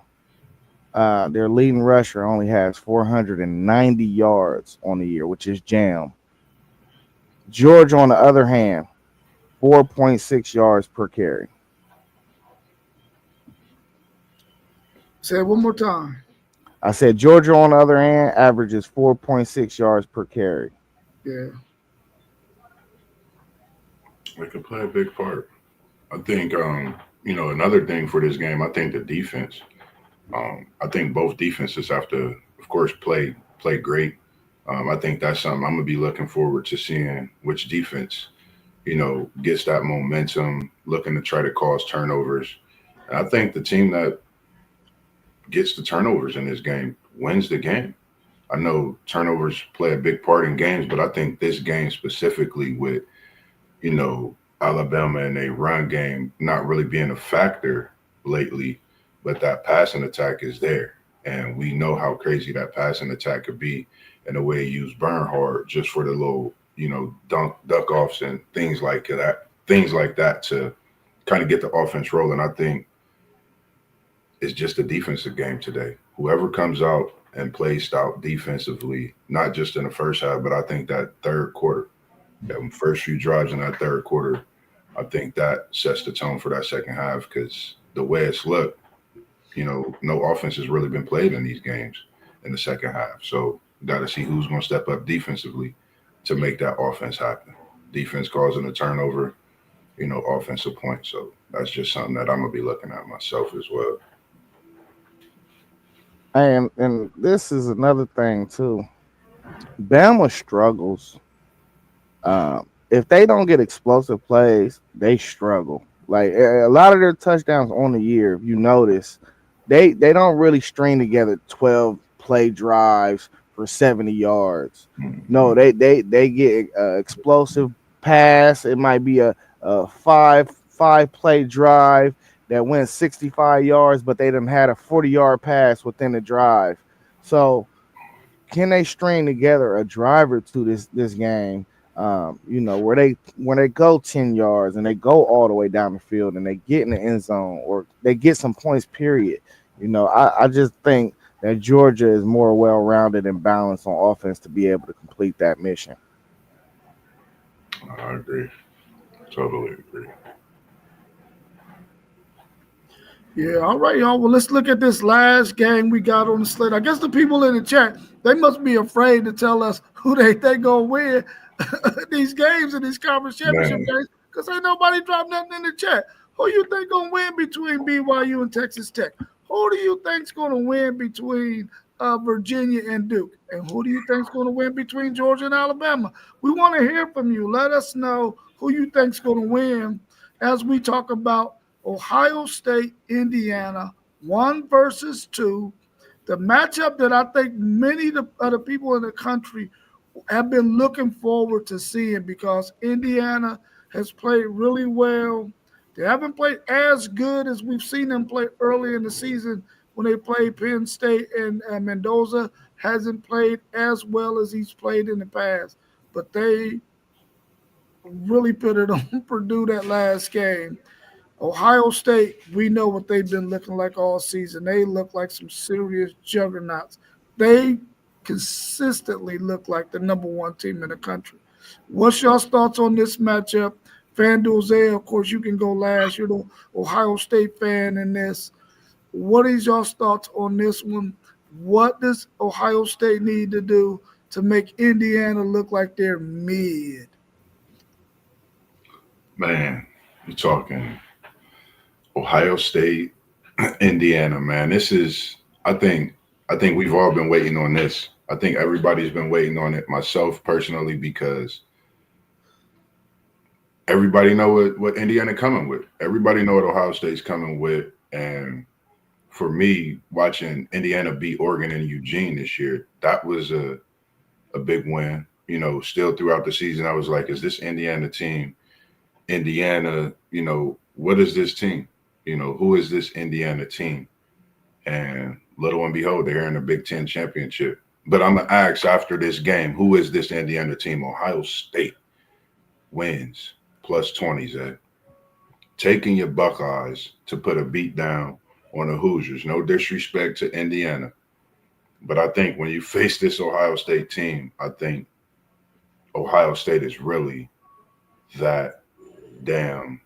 Their leading rusher only has 490 yards on the year, which is Jam. Georgia, on the other hand, 4.6 yards per carry. Say it one more time. I said Georgia, on the other hand, averages 4.6 yards per carry. Yeah. It could play a big part. I think, another thing for this game, I think the defense. I think both defenses have to, of course, play great. I think that's something I'm gonna be looking forward to seeing which defense, gets that momentum, looking to try to cause turnovers. And I think the team that gets the turnovers in this game wins the game. I know turnovers play a big part in games, but I think this game specifically with, Alabama and a run game not really being a factor lately, but that passing attack is there. And we know how crazy that passing attack could be and the way you use Bernhard just for the little, duck offs and things like that to kind of get the offense rolling. I think it's just a defensive game today. Whoever comes out and plays stout defensively, not just in the first half, but I think that third quarter, that first few drives in that third quarter, I think that sets the tone for that second half because the way it's looked, no offense has really been played in these games in the second half. So got to see who's going to step up defensively to make that offense happen. Defense causing a turnover, offensive point. So that's just something that I'm gonna be looking at myself as well. And this is another thing too. Bama struggles. If they don't get explosive plays, they struggle. Like a lot of their touchdowns on the year, if you notice, they don't really string together 12 play drives for 70 yards. No, Mm-hmm. they get explosive pass. It might be a five play drive that went 65 yards, but they done had a 40-yard pass within the drive. So can they string together a drive or two this game? Where they go 10 yards and they go all the way down the field and they get in the end zone or they get some points. Period. I just think that Georgia is more well rounded and balanced on offense to be able to complete that mission. I agree. Totally agree. Yeah, all right, y'all. Well, let's look at this last game we got on the slate. I guess the people in the chat, they must be afraid to tell us who they think gonna win these games and these conference championship Man, games, because ain't nobody dropped nothing in the chat. Who you think gonna win between BYU and Texas Tech? Who do you think's gonna win between Virginia and Duke? And who do you think's gonna win between Georgia and Alabama? We want to hear from you. Let us know who you think's gonna win as we talk about Ohio State, Indiana, one versus two. The matchup that I think many of the people in the country have been looking forward to seeing because Indiana has played really well. They haven't played as good as we've seen them play early in the season when they played Penn State, and Mendoza hasn't played as well as he's played in the past. But they really put it on Purdue that last game. Ohio State, we know what they've been looking like all season. They look like some serious juggernauts. They consistently look like the number one team in the country. What's your thoughts on this matchup? FanDuel Zay, of course, you can go last. You're the Ohio State fan in this. What is your thoughts on this one? What does Ohio State need to do to make Indiana look like they're mid? Man, you're talking Ohio State, Indiana, man. This is I think we've all been waiting on this. I think everybody's been waiting on it, myself personally, because everybody know what Indiana coming with. Everybody know what Ohio State's coming with. And for me, watching Indiana beat Oregon and Eugene this year, that was a big win. Still throughout the season, I was like, is this Indiana team? Indiana, what is this team? Who is this Indiana team? And little and behold, they're in the Big Ten championship. But I'm going to ask after this game, who is this Indiana team? Ohio State wins plus 20s at taking your Buckeyes to put a beat down on the Hoosiers. No disrespect to Indiana. But I think when you face this Ohio State team, I think Ohio State is really that damn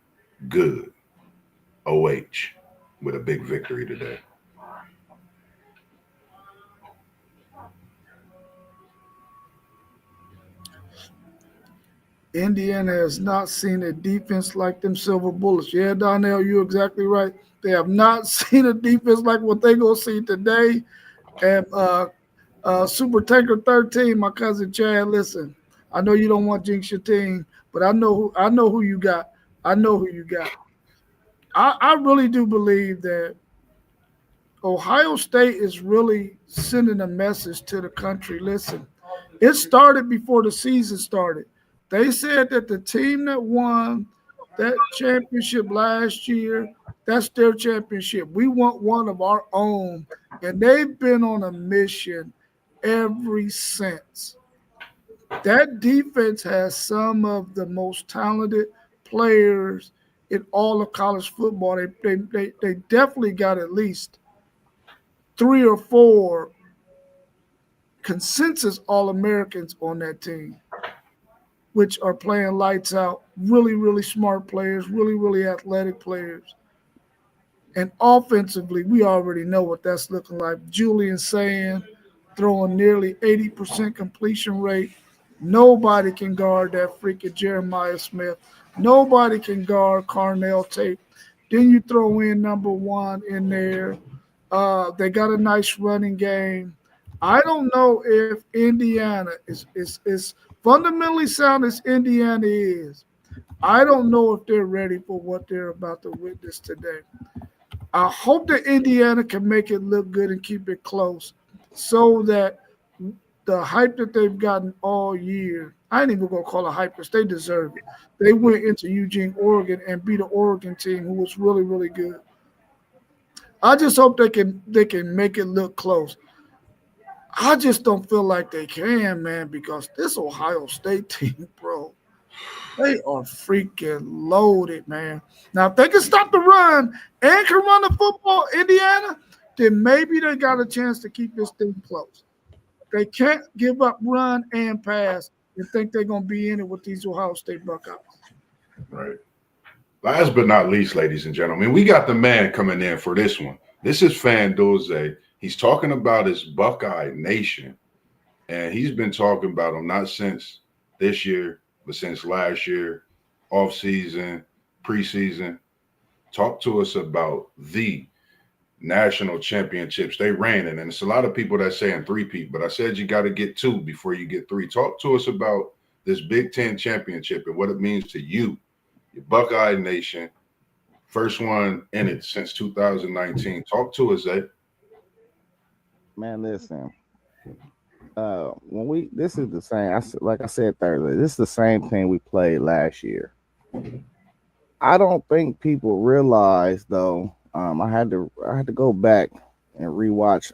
good. OH with a big victory today. Indiana has not seen a defense like them Silver Bullets. Yeah, Donnell, you're exactly right. They have not seen a defense like what they gonna see today. And Super Tanker 13, my cousin Chad. Listen, I know you don't want to jinx your team, but I know who you got. I know who you got. I really do believe that Ohio State is really sending a message to the country. Listen, it started before the season started. They said that the team that won that championship last year, that's their championship. We want one of our own. And they've been on a mission ever since. That defense has some of the most talented players in all of college football. They definitely got at least three or four consensus All Americans on that team, which are playing lights out. Really, really smart players, really, really athletic players. And offensively, we already know what that's looking like. Julian Sand throwing nearly 80% completion rate. Nobody can guard that freaking Jeremiah Smith. Nobody can guard Carnell Tate. Then you throw in number one in there. They got a nice running game. I don't know if Indiana is fundamentally sound as Indiana is. I don't know if they're ready for what they're about to witness today. I hope that Indiana can make it look good and keep it close so that the hype that they've gotten all year, I ain't even gonna call it hype because they deserve it. They went into Eugene, Oregon and beat an Oregon team who was really, really good. I just hope they can make it look close. I just don't feel like they can, man, because this Ohio State team, bro, they are freaking loaded, man. Now, if they can stop the run and can run the football, Indiana, then maybe they got a chance to keep this thing close. They can't give up run and pass and think they're going to be in it with these Ohio State Buckeyes. Right. Last but not least, ladies and gentlemen, we got the man coming in for this one. This is Fan Doze. He's talking about his Buckeye Nation. And he's been talking about them not since this year, but since last year, off season, preseason. Talk to us about the national championships they ran in. And it's a lot of people that saying three-peat, but I said you got to get two before you get three. Talk to us about this Big Ten championship and what it means to you, your Buckeye Nation. First one in it since 2019. Talk to us, Zay. Man, listen. When we this is the same. Like I said Thursday, this is the same thing we played last year. I don't think people realize though. I had to go back and rewatch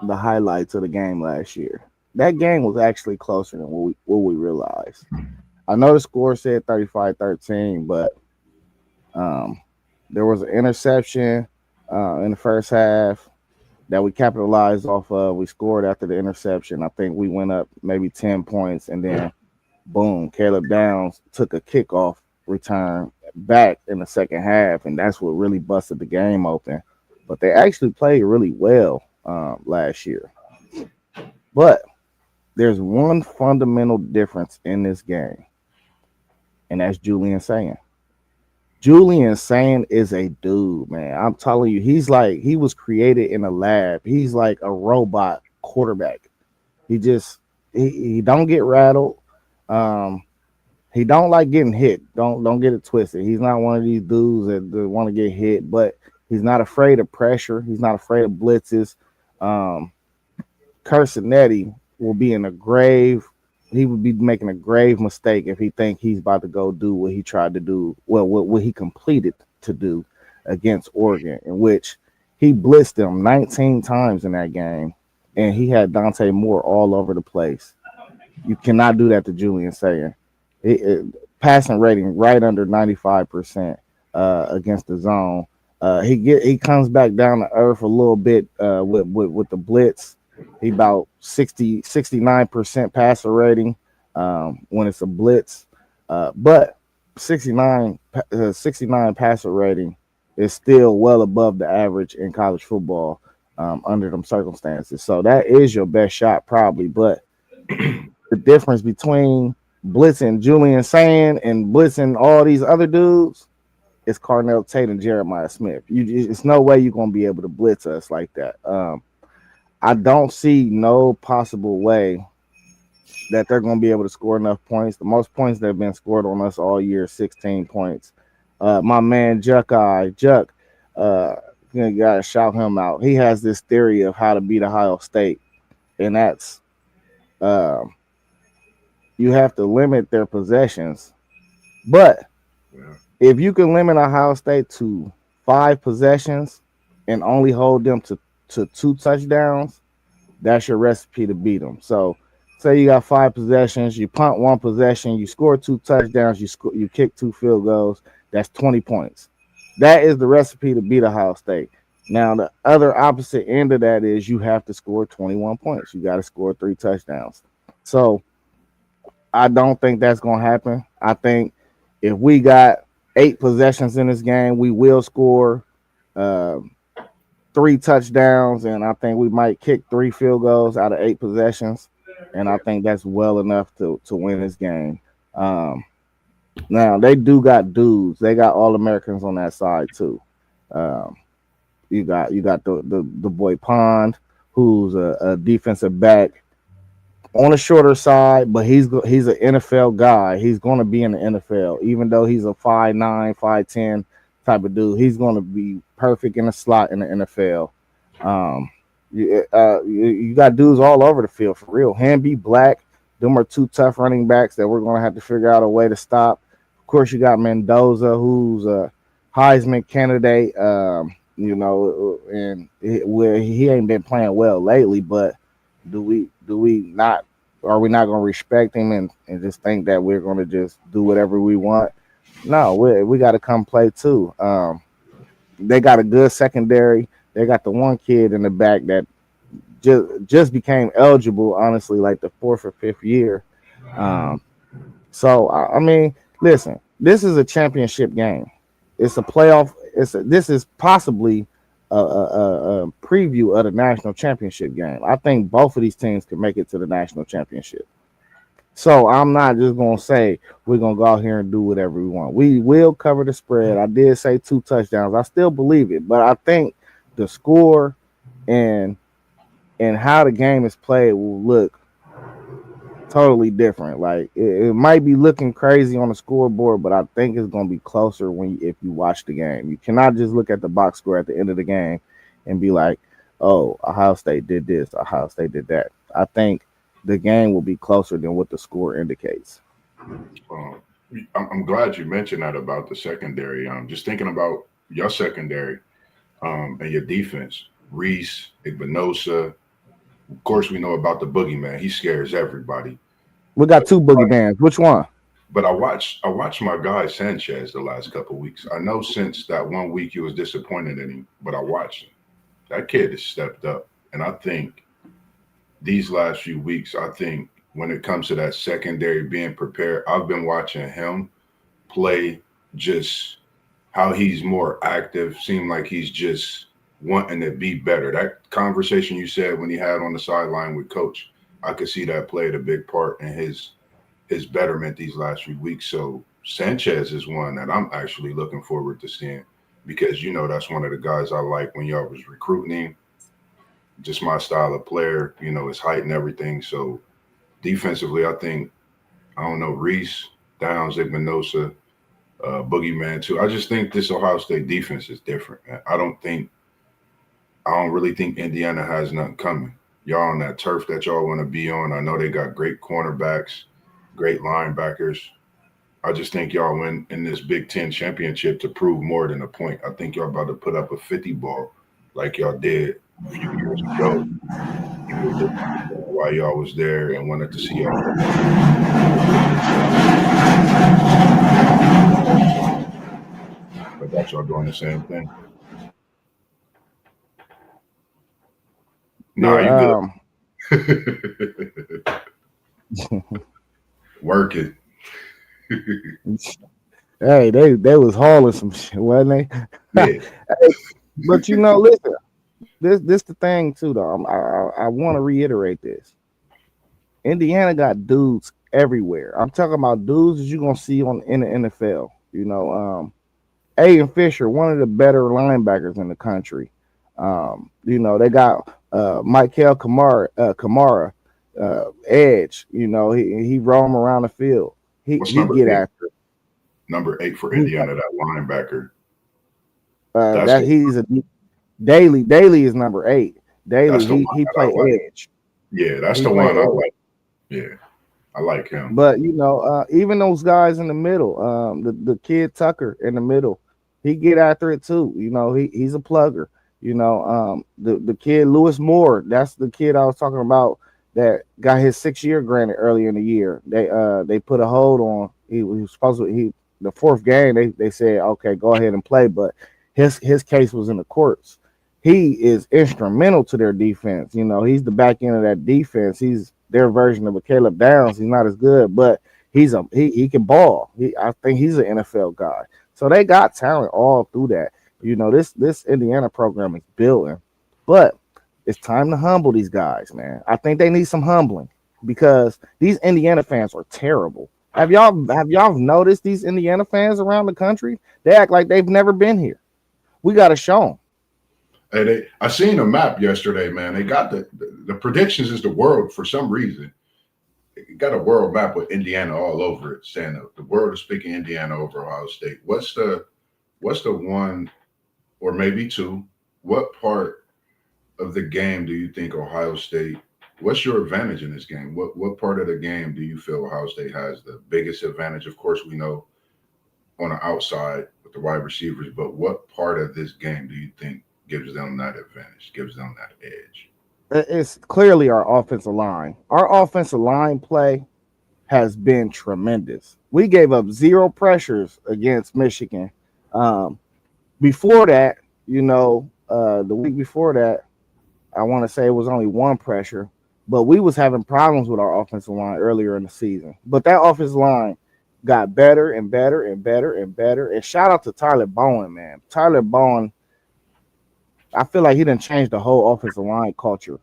the highlights of the game last year. That game was actually closer than what we realized. I know the score said 35-13, but um, there was an interception in the first half that we capitalized off of. We scored after the interception. I think we went up maybe 10 points, and then Boom, Caleb Downs took a kickoff return back in the second half, and that's what really busted the game open. But they actually played really well last year. But there's one fundamental difference in this game, and that's Julian saying. Julian Sane is a dude, man. I'm telling you, he's like he was created in a lab. He's like a robot quarterback. He just he don't get rattled. Um, he don't like getting hit. Don't get it twisted. He's not one of these dudes that want to get hit, but he's not afraid of pressure. He's not afraid of blitzes. Um, Curcinetti will be in a grave. He would be making a grave mistake if he think he's about to go do what he tried to do. Well, what he completed to do against Oregon, in which he blitzed them 19 times in that game, and he had Dante Moore all over the place. You cannot do that to Julian Sayer. Passing rating right under 95% against the zone. He comes back down to earth a little bit with the blitz. He about 69% passer rating when it's a blitz. But 69 passer rating is still well above the average in college football under them circumstances. So that is your best shot probably. But the difference between blitzing Julian Sand and blitzing all these other dudes is Carnell Tate and Jeremiah Smith. It's no way you're going to be able to blitz us like that. I don't see no possible way that they're going to be able to score enough points. The most points that have been scored on us all year, 16 points. My man Juck, you got to shout him out. He has this theory of how to beat Ohio State, and that's uh, you have to limit their possessions. But Yeah. if you can limit Ohio State to 5 possessions and only hold them to 2 touchdowns, that's your recipe to beat them. So, say you got 5 possessions, you punt 1 possession, you score 2 touchdowns, you kick 2 field goals. That's 20 points. That is the recipe to beat Ohio State. Now, the other opposite end of that is you have to score 21 points. You got to score 3 touchdowns. So, I don't think that's going to happen. I think if we got 8 possessions in this game, we will score uh, 3 touchdowns, and I think we might kick 3 field goals out of 8 possessions. And I think that's well enough to win this game. Um, Now they do got dudes. They got all Americans on that side too. Um, you got the boy Pond, who's a defensive back on the shorter side, but he's an NFL guy. He's going to be in the NFL, even though he's a 5'9", 5'10" type of dude. He's going to be perfect in the slot in the NFL. Um, you got dudes all over the field for real. Hamby, Black, them are 2 tough running backs that we're going to have to figure out a way to stop. Of course, you got Mendoza, who's a Heisman candidate. And where he ain't been playing well lately, but do we not are we not going to respect him and just think that we're going to just do whatever we want? No, we got to come play too. They got a good secondary. They got the one kid in the back that just became eligible, honestly, like the 4th or 5th year. Um, I mean, listen, this is a championship game. It's a playoff. This is possibly a preview of the national championship game. I think both of these teams can make it to the national championship. So I'm not just gonna say we're gonna go out here and do whatever we want. We will cover the spread. I did say 2 touchdowns. I still believe it, but I think the score and how the game is played will look totally different. Like it might be looking crazy on the scoreboard, but I think it's gonna be closer if you watch the game. You cannot just look at the box score at the end of the game and be like, "Oh, Ohio State did this, Ohio State did that." I think the game will be closer than what the score indicates. Um, I'm glad you mentioned that about the secondary. Just thinking about your secondary and your defense, Reese, Igbinosa. Of course, we know about the boogeyman. He scares everybody. We got two boogeyman's. Which one? But I watched my guy Sanchez the last couple of weeks. I know since that one week you was disappointed in him, but I watched him. That kid has stepped up, and I think these last few weeks, I think when it comes to that secondary being prepared. I've been watching him play, just how he's more active, seem like he's just wanting to be better. That conversation you said when he had on the sideline with coach, I could see that played a big part in his betterment these last few weeks. So Sanchez is one that I'm actually looking forward to seeing, because that's one of the guys I like when y'all was recruiting him. Just my style of player, his height and everything. So defensively, I think, I don't know, Reese, Downs, Igminosa, Boogeyman too. I just think this Ohio State defense is different, man. I don't really think Indiana has nothing coming. Y'all on that turf that y'all want to be on. I know they got great cornerbacks, great linebackers. I just think y'all win in this Big Ten championship to prove more than a point. I think y'all about to put up a 50 ball like y'all did a few years ago. People looked why y'all was there and wanted to see y'all play. I got y'all doing the same thing. Nah, you Yeah. good. Work it. Hey, they was hauling some shit, wasn't they? Yeah. But listen, this the thing too, though. I want to reiterate this. Indiana got dudes everywhere. I'm talking about dudes that you're gonna see in the NFL. Aiden Fisher, one of the better linebackers in the country. They got Michael Kamara, edge. He roam around the field. What's He number get 8? after it. Number 8 for He Indiana, that linebacker. That's that the he's a Daly. Daly is number 8. that's Daily, the one he that I play like. edge. Yeah, that's He the play one I edge. like. Yeah, I like him. But even those guys in the middle, the kid Tucker in the middle, he get after it too. He's a plugger. The kid Lewis Moore, that's the kid I was talking about that got his 6 year granted earlier in the year. They put a hold on. He was supposed to the fourth game. They said okay, go ahead and play, but his case was in the courts. He is instrumental to their defense. He's the back end of that defense. He's their version of a Caleb Downs. He's not as good, but he can ball. I think he's an NFL guy. So they got talent all through that. This Indiana program is building, but it's time to humble these guys, man. I think they need some humbling because these Indiana fans are terrible. Have y'all noticed these Indiana fans around the country? They act like they've never been here. We got to show them. Hey, I seen a map yesterday, man. They got the predictions is the world for some reason. It got a world map with Indiana all over it, saying the world is speaking Indiana over Ohio State. What's the one or maybe two? What part of the game do you think Ohio State? What's your advantage in this game? What part of the game do you feel Ohio State has the biggest advantage? Of course, we know on the outside with the wide receivers, but what part of this game do you think gives them that advantage, gives them that edge? It's clearly our offensive line. Our offensive line play has been tremendous. We gave up zero pressures against Michigan. Um, Before that, the week before that, I want to say it was only one pressure, but we was having problems with our offensive line earlier in the season. But that offensive line got better and better and better and better. And shout out to Tyler Bowen, man. Tyler Bowen, I feel like he didn't change the whole offensive line culture.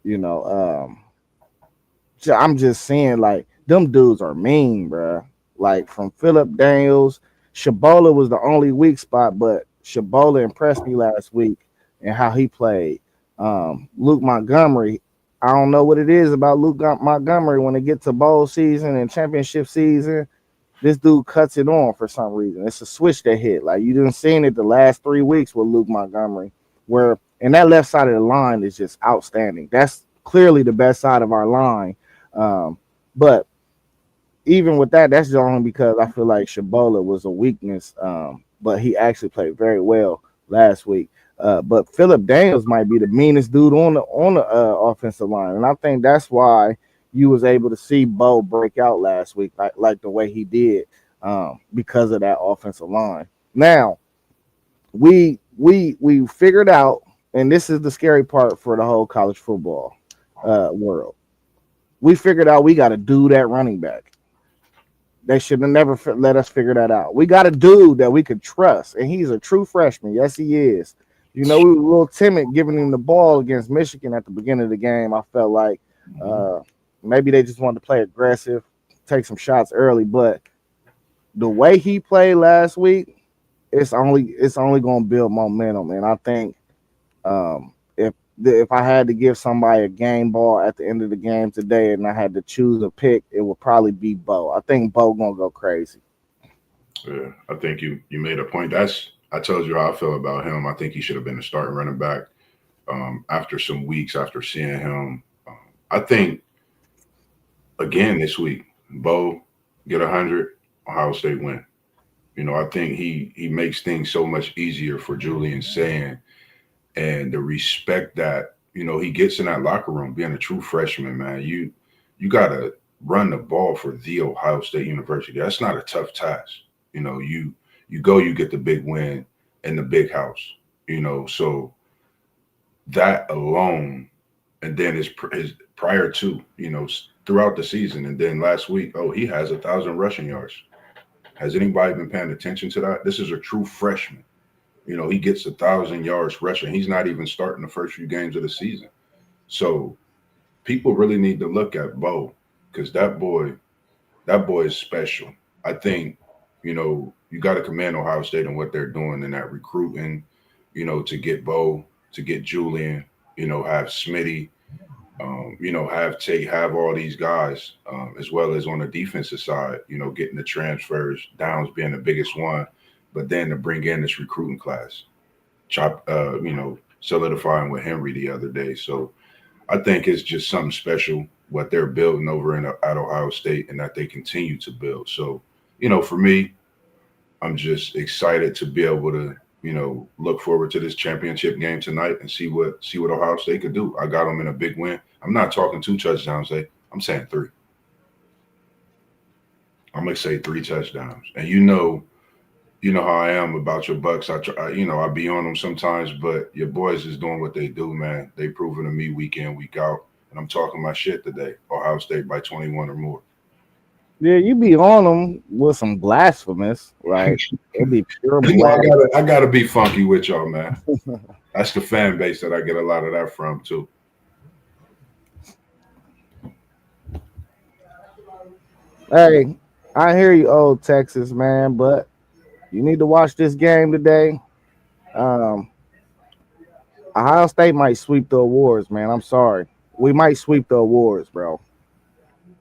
You know, so I'm just saying, like, them dudes are mean, bro. Like, from Philip Daniels, Shabola was the only weak spot, but Shabola impressed me last week and how he played. Luke Montgomery, I don't know what it is about Montgomery when it gets to bowl season and championship season. This dude cuts it on for some reason. It's a switch that hit. Like, you didn't seen it the last 3 weeks with Luke Montgomery, where and that left side of the line is just outstanding. That's clearly the best side of our line. But even with that, that's only because I feel like Shabola was a weakness. But he actually played very well last week. But Philip Daniels might be the meanest dude on the offensive line, and I think that's why you was able to see Bo break out last week, like the way he did, because of that offensive line. Now we figured out, and this is the scary part for the whole college football world. We figured out we got to do that running back. They should have never let us figure that out. We got a dude that we could trust, and he's a true freshman. Yes, he is. We were a little timid giving him the ball against Michigan at the beginning of the game. I felt like Mhm. uh, maybe they just wanted to play aggressive, take some shots early. But the way he played last week, it's only going to build momentum. And I think if I had to give somebody a game ball at the end of the game today, and I had to choose a pick, it would probably be Bo. I think Bo gonna go crazy. Yeah, I think you made a point. That's I told you how I feel about him. I think he should have been a starting running back. After some weeks after seeing him, I think again this week, Bo get 100, Ohio State win. I think he makes things so much easier for Julian saying and the respect that he gets in that locker room, being a true freshman, man. You gotta run the ball for the Ohio State University. That's not a tough task. You go, you get the big win in the big house. So that alone, and then his prior to throughout the season, and then last week, oh, he has 1,000 rushing yards. Has anybody been paying attention to that? This is a true freshman. He gets 1,000 yards rushing. He's not even starting the first few games of the season. So people really need to look at Bo because that boy is special. I think, you got to commend Ohio State on what they're doing in that recruiting, to get Bo, to get Julian, have Smitty, have Tate, have all these guys, as well as on the defensive side, getting the transfers, Downs being the biggest one, but then to bring in this recruiting class, solidifying with Henry the other day. So I think it's just something special what they're building over at Ohio State and that they continue to build. So, for me, I'm just excited to be able to, look forward to this championship game tonight and see what Ohio State could do. I got them in a big win. I'm not talking 2 touchdowns, I'm saying three. I'm gonna say 3 touchdowns. And you know how I am about your Bucks. I be on them sometimes, but your boys is doing what they do, man. They proving to me week in, week out, and I'm talking my shit today. Ohio State by 21 or more. Yeah, you be on them with some blasphemous, like it'd be pure I blasphemy. gotta be funky with y'all, man. That's the fan base that I get a lot of that from too. Hey, I hear you, old Texas man, but you need to watch this game today. Um, Ohio State might sweep the awards, man. I'm sorry, we might sweep the awards, bro.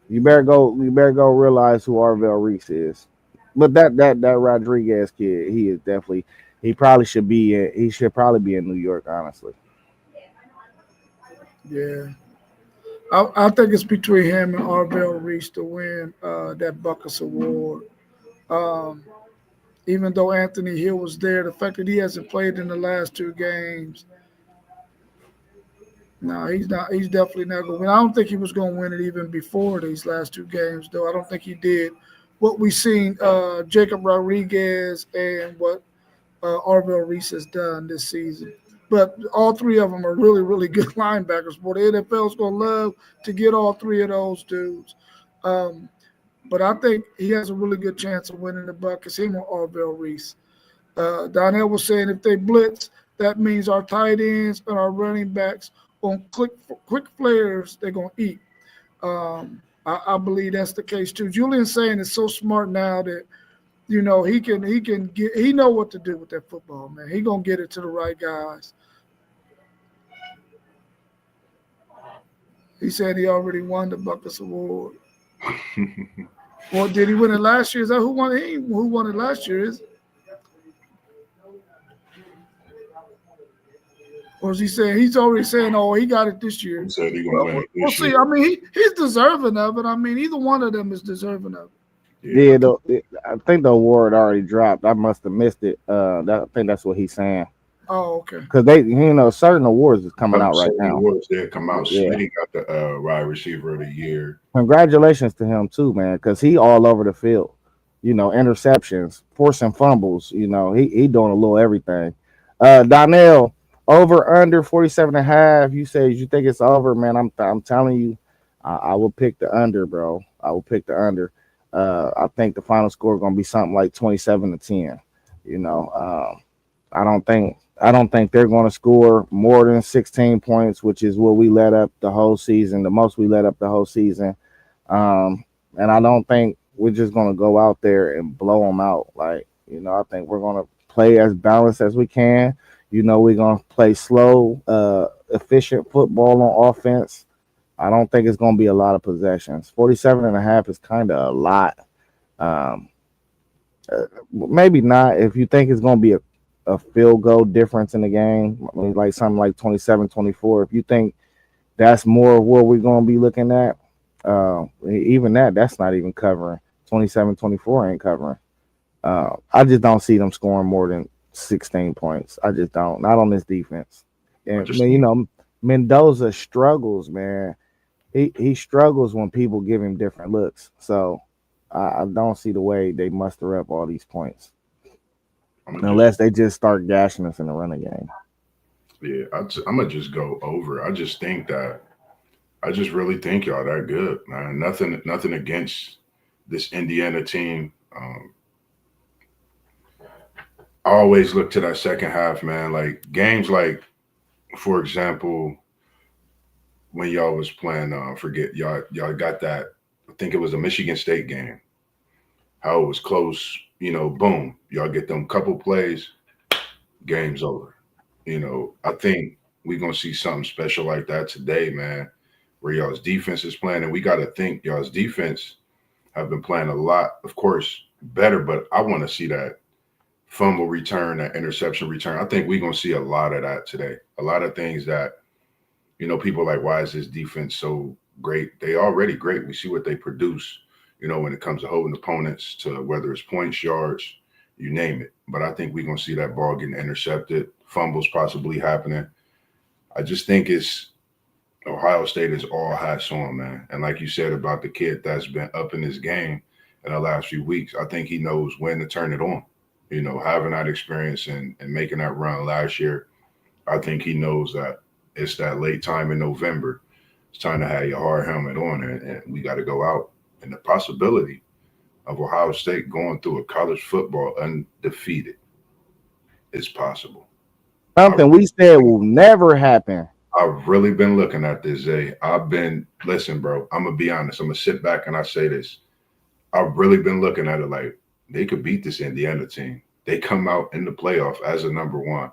You better go. You better go realize who Arvell Reese is. But that Rodriguez kid, he is definitely. He probably should be. He should probably be in New York, honestly. Yeah. I think it's between him and Arvell Reese to win that Buckus Award. Um, even though Anthony Hill was there, the fact that he hasn't played in the last 2 games, no, he's not. He's definitely not going to win. I don't think he was going to win it even before these last 2 games, though. I don't think he did. What we seen Jacob Rodriguez and what Arvell Reese has done this season. But all three of them are really, really good linebackers. Boy, the NFL's going to love to get all three of those dudes. Um, but I think he has a really good chance of winning the Buckets. Him or Arvell Reese. Donnell was saying if they blitz, that means our tight ends and our running backs on quick flares, they're going to eat. I believe that's the case too. Julian saying is so smart now that he can get he know what to do with that football, man. He gonna get it to the right guys. He said he already won the Buckets Award. Well, did he win it last year? Is that who won it? Who won it last year? Or is he saying he's already saying, oh, he got it this He year? said he gonna Well, win it we'll this see. year. I mean, he's deserving of it. I mean, either one of them is deserving of it. Yeah, Yeah, I think the award already dropped. I must have missed it. I think that's what he's saying. Oh, okay. Because certain awards is coming out right certain now. awards that come out. Yeah, Smitty got the wide receiver of the year. congratulations to him too, man. Because he all over the field. Interceptions, forcing fumbles. He doing a little everything. Donnell, over under 47 and a half. You say you think it's over, man. I'm telling you, I will pick the under, bro. I will pick the under. I think the final score gonna be something like 27-10. You know, I don't think they're going to score more than 16 points, which is what we let up the whole season, the most we let up the whole season. Um, and I don't think we're just going to go out there and blow them out. Like, I think we're going to play as balanced as we can. We're going to play slow, efficient football on offense. I don't think it's going to be a lot of possessions. 47.5 is kind of a lot. Um, Maybe not. If you think it's going to be a field goal difference in the game, I mean, like something like 27-24. If you think that's more of what we're going to be looking at, even that's not even covering. 27-24 ain't covering. I just don't see them scoring more than 16 points. I just don't. Not on this defense. I And, just man, think Mendoza struggles, man. He struggles when people give him different looks. So I don't see the way they muster up all these points I'm gonna just unless they just start gashing us in the running game. yeah, I'm gonna just go over. I just really think y'all that good, man. Nothing against this Indiana team. I always look to that second half, man. Like games like, for example, when y'all was playing, forget y'all got that. I think it was a Michigan State game. How it was close, boom, y'all get them couple plays, game's over. I think we're gonna see something special like that today, man. Where y'all's defense is playing, and we got to think y'all's defense have been playing a lot, of course, better. But I want to see that fumble return, that interception return. I think we're gonna see a lot of that today. A lot of things that people are like, why is this defense so great? They already great. We see what they produce, when it comes to holding opponents to whether it's points, yards, you name it. But I think we're gonna see that ball getting intercepted, fumbles possibly happening. I just think it's Ohio State is all hats on, man. And like you said about the kid that's been up in his game in the last few weeks, I think he knows when to turn it on. Having that experience and making that run last year, I think he knows that it's that late time in November. It's time to have your hard helmet on, and we got to go out. And the possibility of Ohio State going through a college football undefeated is possible. I Something we said will never happen. I've really been looking at this, Zay. Listen, bro, I'm gonna be honest. I'm gonna sit back and I say this. I've really been looking at it like they could beat this Indiana team. They come out in the playoff as a number one.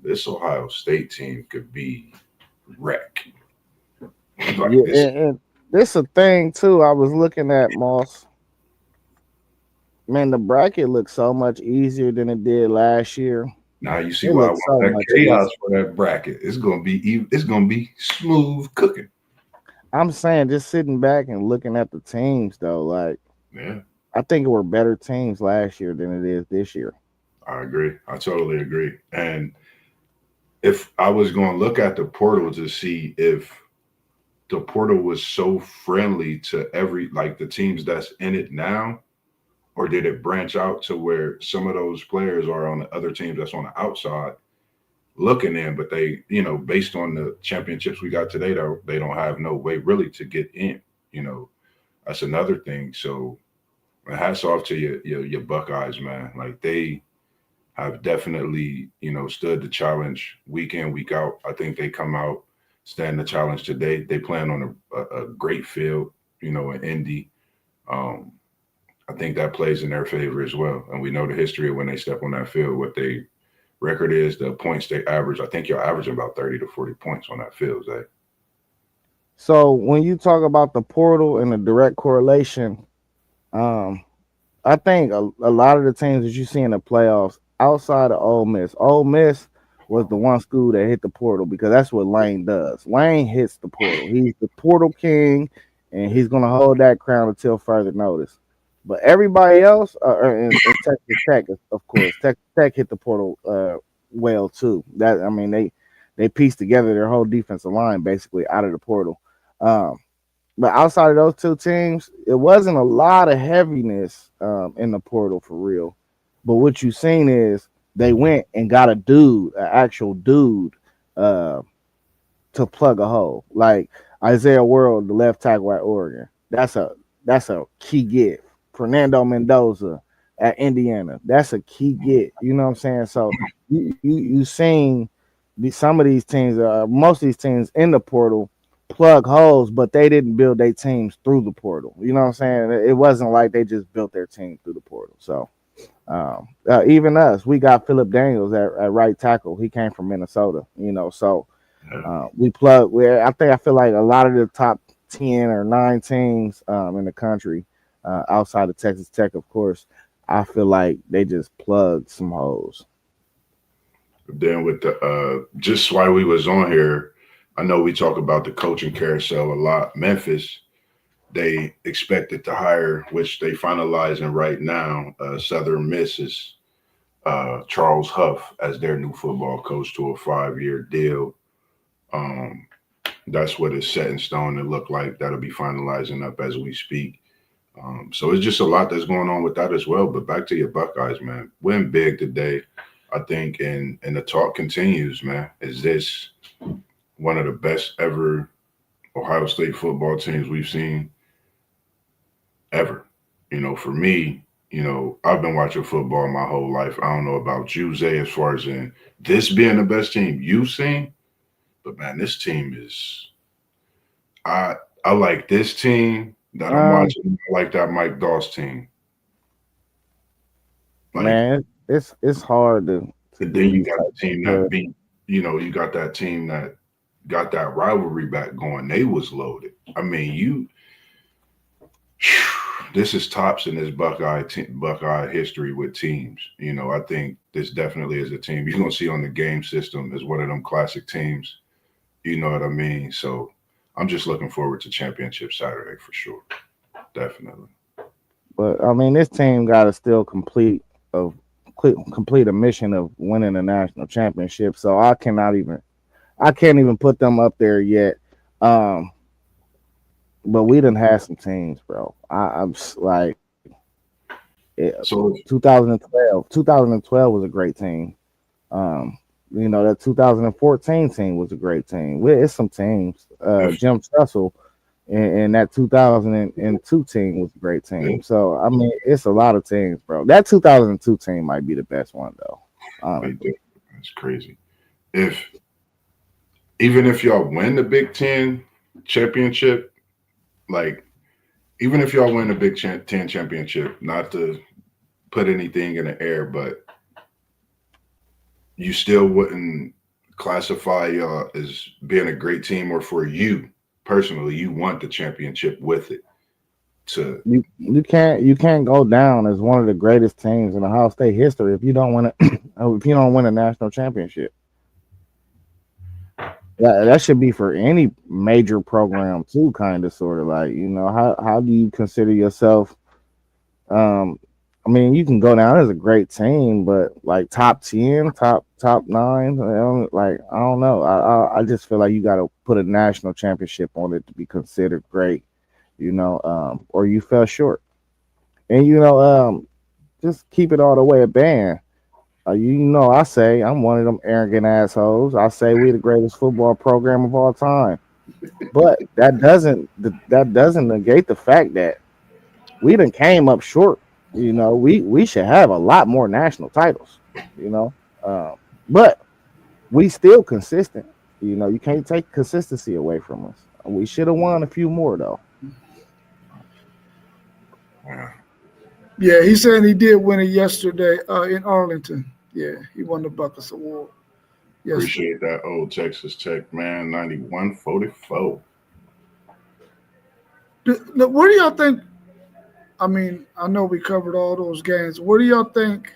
This Ohio State team could be wreck. Like Yeah, this. and this a thing too. I was looking at Moss. Man, the bracket looks so much easier than it did last year. Now you see It why I looks want so that much chaos easier. for that bracket. It's gonna be smooth cooking. I'm saying just sitting back and looking at the teams though, like Yeah, I think it were better teams last year than it is this year. I agree. I totally agree. And if I was going to look at the portal to see if the portal was so friendly to every like the teams that's in it now, or did it branch out to where some of those players are on the other teams that's on the outside looking in, but they, based on the championships we got today, they don't have no way really to get in. You know, that's another thing. So hats off to your Buckeyes, man. Like they have definitely, stood the challenge week in, week out. I think they come out, stand the challenge today. They plan on a great field, in Indy. Um, I think that plays in their favor as well. And we know the history of when they step on that field, what they record is, the points they average. I think you're averaging about 30 to 40 points on that field, Zay. So when you talk about the portal and the direct correlation, um, I think a lot of the teams that you see in the playoffs outside of Ole Miss was the one school that hit the portal because that's what Lane does. Lane hits the portal. He's the portal king, and he's going to hold that crown until further notice. But everybody else, in Texas Tech, of course, Texas Tech hit the portal well too. That I mean, they pieced together their whole defensive line basically out of the portal. Um, but outside of those two teams, it wasn't a lot of heaviness in the portal for real. But what you seen is they went and got an actual dude, uh, to plug a hole. Like Isaiah World, the left tackle at Oregon. That's a key get. Fernando Mendoza at Indiana. That's a key get. You know what I'm saying? So you seen some of these teams, most of these teams in the portal plug holes, but they didn't build their teams through the portal. You know what I'm saying? It wasn't like they just built their team through the portal. So even us, we got Philip Daniels at right tackle. He came from Minnesota. So Yeah. we plug. I feel like a lot of the top 10 or 9 teams in the country, outside of Texas Tech, of course, I feel like they just plugged some holes. Then with the just while we was on here, I know we talk about the coaching carousel a lot. Memphis, they expected to hire, which they finalizing right now. Southern Miss's Charles Huff as their new football coach to a 5-year deal. Um, that's what is set in stone. It look like that'll be finalizing up as we speak. So it's just a lot that's going on with that as well. But back to your Buckeyes, man. Win big today, I think, and the talk continues, man. Is this one of the best ever Ohio State football teams we've seen ever? For me, I've been watching football my whole life. I don't know about you, Zay, as far as in this being the best team you've seen, but man, this team is I I like this team that I'm Um, watching. I like that Mike Doss team. Like, Man, it's hard to and do then you these got the types team of. that beat, you got that team that got that rivalry back going. They was loaded. I mean, this is tops in this Buckeye history with teams. I think this definitely is a team you're gonna see on the game system as one of them classic teams. You know what I mean? So I'm just looking forward to Championship Saturday for sure. Definitely. But I mean, this team got to still complete a mission of winning a national championship. So I can't even put them up there yet. Um, but we done had some teams, bro. Like So 2012 was a great team. Um, that 2014 team was a great team. It's some teams. if Jim Tressel and that 2002 team was a great yeah, team. So I mean, it's a lot of teams, bro. That 2002 team might be the best one though, like honestly. that's crazy. If even if y'all win the Big Ten championship, like even if y'all win the Ten championship, not to put anything in the air, but you still wouldn't classify y'all as being a great team, or for you personally, you want the championship with it to. You can't go down as one of the greatest teams in Ohio State history if you don't win if you don't win a national championship. That should be for any major program too, kind of sort of like how do you consider yourself? Um, I mean, you can go down as a great team, but like top 10, top 9, like I don't know. I just feel like you got to put a national championship on it to be considered great, or you fell short. And just keep it all the way a band. I say I'm one of them arrogant assholes. I say we the greatest football program of all time, but that doesn't negate the fact that we done came up short. We should have a lot more national titles. You know, uh, but we still consistent. You can't take consistency away from us. We should have won a few more though. uh, Yeah, he said he did win it yesterday in Arlington. Yeah, he won the Buckets Award yesterday. Appreciate that old Texas Tech man, 91-44. What do y'all think? I mean, I know we covered all those games. Where do y'all think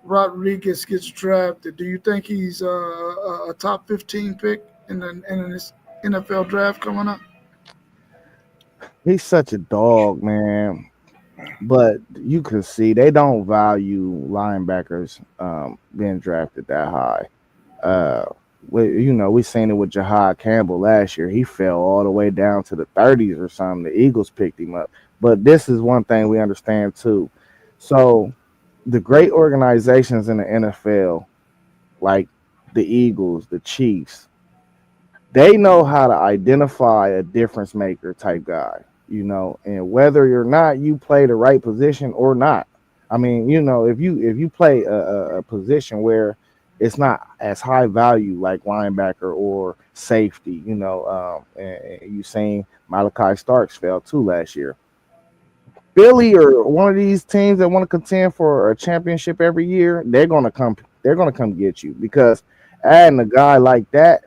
Rodriguez gets drafted? Do you think he's a top 15 pick in this NFL draft coming up? He's such a dog, man. But you can see they don't value linebackers being drafted that high. Uh, we seen it with Jahad Campbell last year. He fell all the way down to the 30s or something. The Eagles picked him up. But this is one thing we understand too. So the great organizations in the NFL, like the Eagles, the Chiefs, they know how to identify a difference maker type guy, and whether or not you play the right position or not. I mean, if you play a position where it's not as high value like linebacker or safety, and you seen Malachi Starks fell too last year. Philly or one of these teams that want to contend for a championship every year, they're gonna come. They're gonna come get you because adding a guy like that,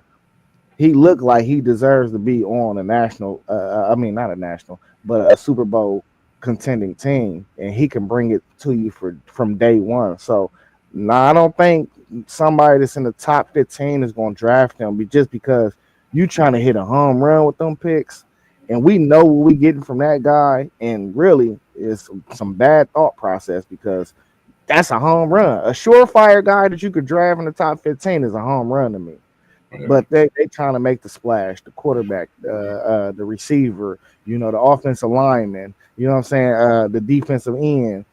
he looked like he deserves to be on a national. I mean, not a national, but a Super Bowl contending team, and he can bring it to you from day one. So, no, I don't think somebody that's in the top 15 is going to draft him just because you trying to hit a home run with them picks, and we know what we getting from that guy, and really is some bad thought process because that's a home run. A surefire guy that you could draft in the top 15 is a home run to me, Yeah. but they trying to make the splash. The quarterback, the receiver, the offensive lineman. You know what I'm saying? The defensive end.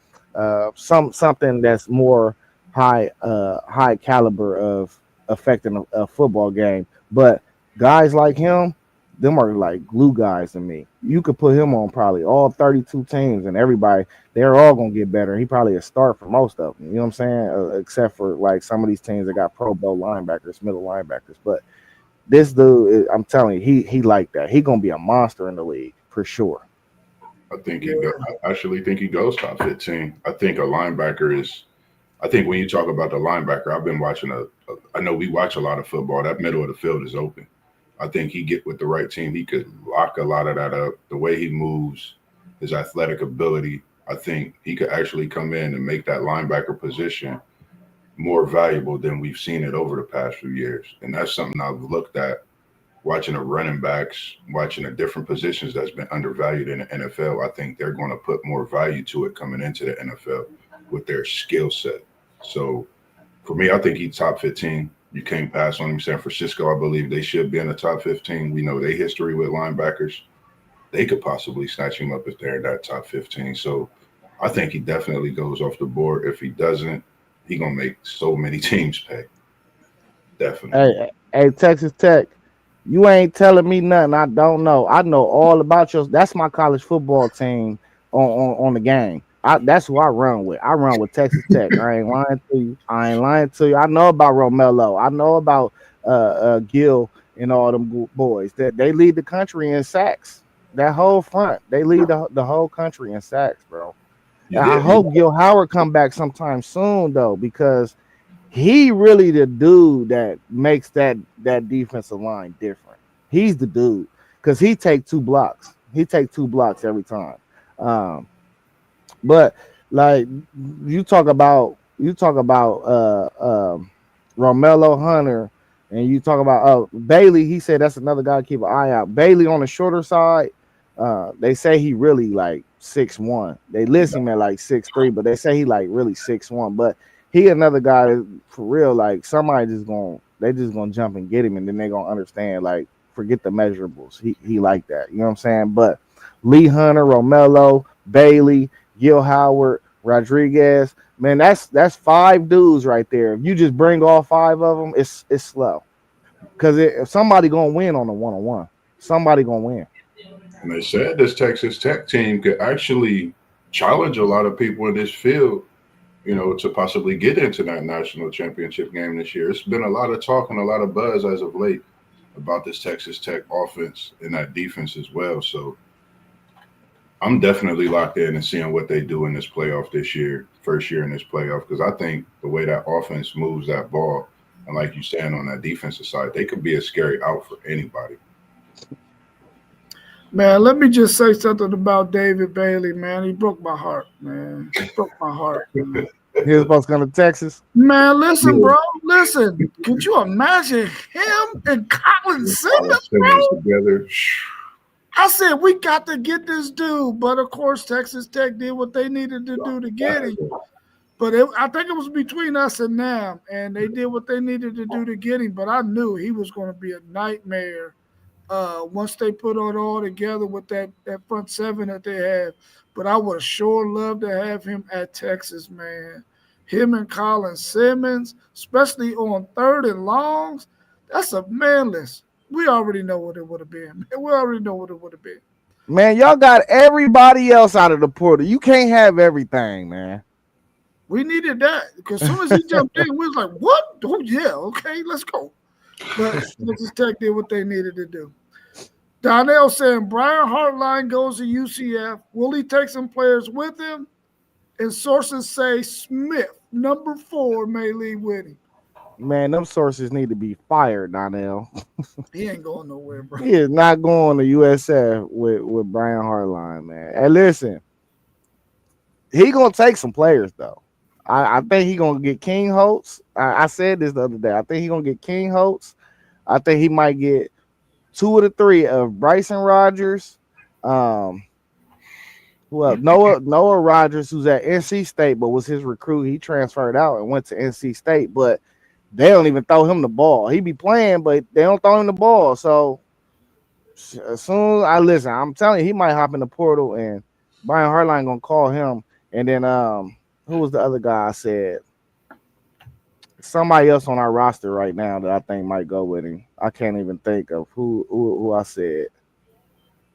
Something that's more high caliber of affecting a football game. But guys like him, them are like glue guys to me. You could put him on probably all 32 teams, and everybody they're all gonna get better. He probably a start for most of them. You know what I'm saying? Except for like some of these teams that got Pro Bowl linebackers, middle linebackers. But this dude, I'm telling you, he like that. He gonna be a monster in the league for sure. I think he go. Yeah, I actually think he goes top 15. I think a linebacker is. I think when you talk about the linebacker, I've been watching I know we watch a lot of football. That middle of the field is open. I think he get with the right team. He could lock a lot of that up. The way he moves, his athletic ability. I think he could actually come in and make that linebacker position more valuable than we've seen it over the past few years. And that's something I've looked at watching the running backs, watching the different positions that's been undervalued in the NFL. I think they're going to put more value to it coming into the NFL with their skill set. So for me, I think he's top 15. You can't pass on him. San Francisco, I believe they should be in the top 15. We know their history with linebackers. They could possibly snatch him up if they're in that top 15. So I think he definitely goes off the board. If he doesn't, he gonna make so many teams pay. Definitely. Hey, Texas Tech, you ain't telling me nothing I don't know. I know all about your. That's my college football team on the game. That's who I run with. I run with Texas Tech. I ain't lying to you. I ain't lying to you. I know about Romello. I know about Gill and all them boys. That they lead the country in sacks. That whole front, they lead the whole country in sacks, bro. And I Yeah, hope Gil Howard come back sometime soon though, because he really the dude that makes that defensive line different. He's the dude because he take two blocks. He take two blocks every time. Um, but like you talk about Romello Hunter, and you talk about Bailey. He said that's another guy to keep an eye out. Bailey on the shorter side. They say he really like 6'1". They list him at like 6'3", but they say he like really 6'1". But he another guy that, for real. Like somebody just gonna jump and get him, and then they gonna understand. Like forget the measurables. He like that. You know what I'm saying? But Lee Hunter, Romello, Bailey, Gil Howard, Rodriguez. Man, that's five dudes right there. If you just bring all five of them, it's slow. Because if somebody gonna win on a one on one, somebody gonna win. and they said this Texas Tech team could actually challenge a lot of people in this field, to possibly get into that national championship game this year. It's been a lot of talk and a lot of buzz as of late about this Texas Tech offense and that defense as well. So I'm definitely locked in and seeing what they do in this playoff this year, first year in this playoff, because I think the way that offense moves that ball, and like you saying on that defensive side, they could be a scary out for anybody. man. Let me just say something about David Bailey, man. He broke my heart, man. Broke my heart, man. He was supposed to come to Texas. Man, listen, Yeah, bro. Listen. Could you imagine him and Colin with Colin Simmons, Simmons bro? together. I said we got to get this dude, but of course Texas Tech did what they needed to do to get him. But I think it was between us and them, and they did what they needed to do to get him. But I knew he was going to be a nightmare once they put it all together with that front seven that they have. But I would sure love to have him at Texas, man. Him and Colin Simmons, especially on third and longs, that's a man. Listen. We already know what it would have been. We already know what it would have been. Man, y'all got everybody else out of the portal. You can't have everything, man. We needed that because as soon as he jumped in, we was like, "What? Oh yeah, okay, let's go." But Texas Tech did what they needed to do. Donnell saying Brian Hartline goes to UCF. Will he take some players with him? And sources say Smith, number 4, may leave with him. Man, them sources need to be fired, Donnell. He ain't going nowhere, bro. He is not going to USF with Brian Hartline, man. And listen, he gonna take some players though. I think he gonna get King Holtz. I said this the other day. I think he gonna get King Holtz. I think he might get 2 of the 3 of Bryson Rogers. Um, who else? Noah Rogers, who's at NC State, but was his recruit. He transferred out and went to NC State, but they don't even throw him the ball. He be playing, but they don't throw him the ball. So as soon as I listen, I'm telling you, he might hop in the portal and Brian Hartline gonna call him. And then who was the other guy I said? Somebody else on our roster right now that I think might go with him. I can't even think of who I said.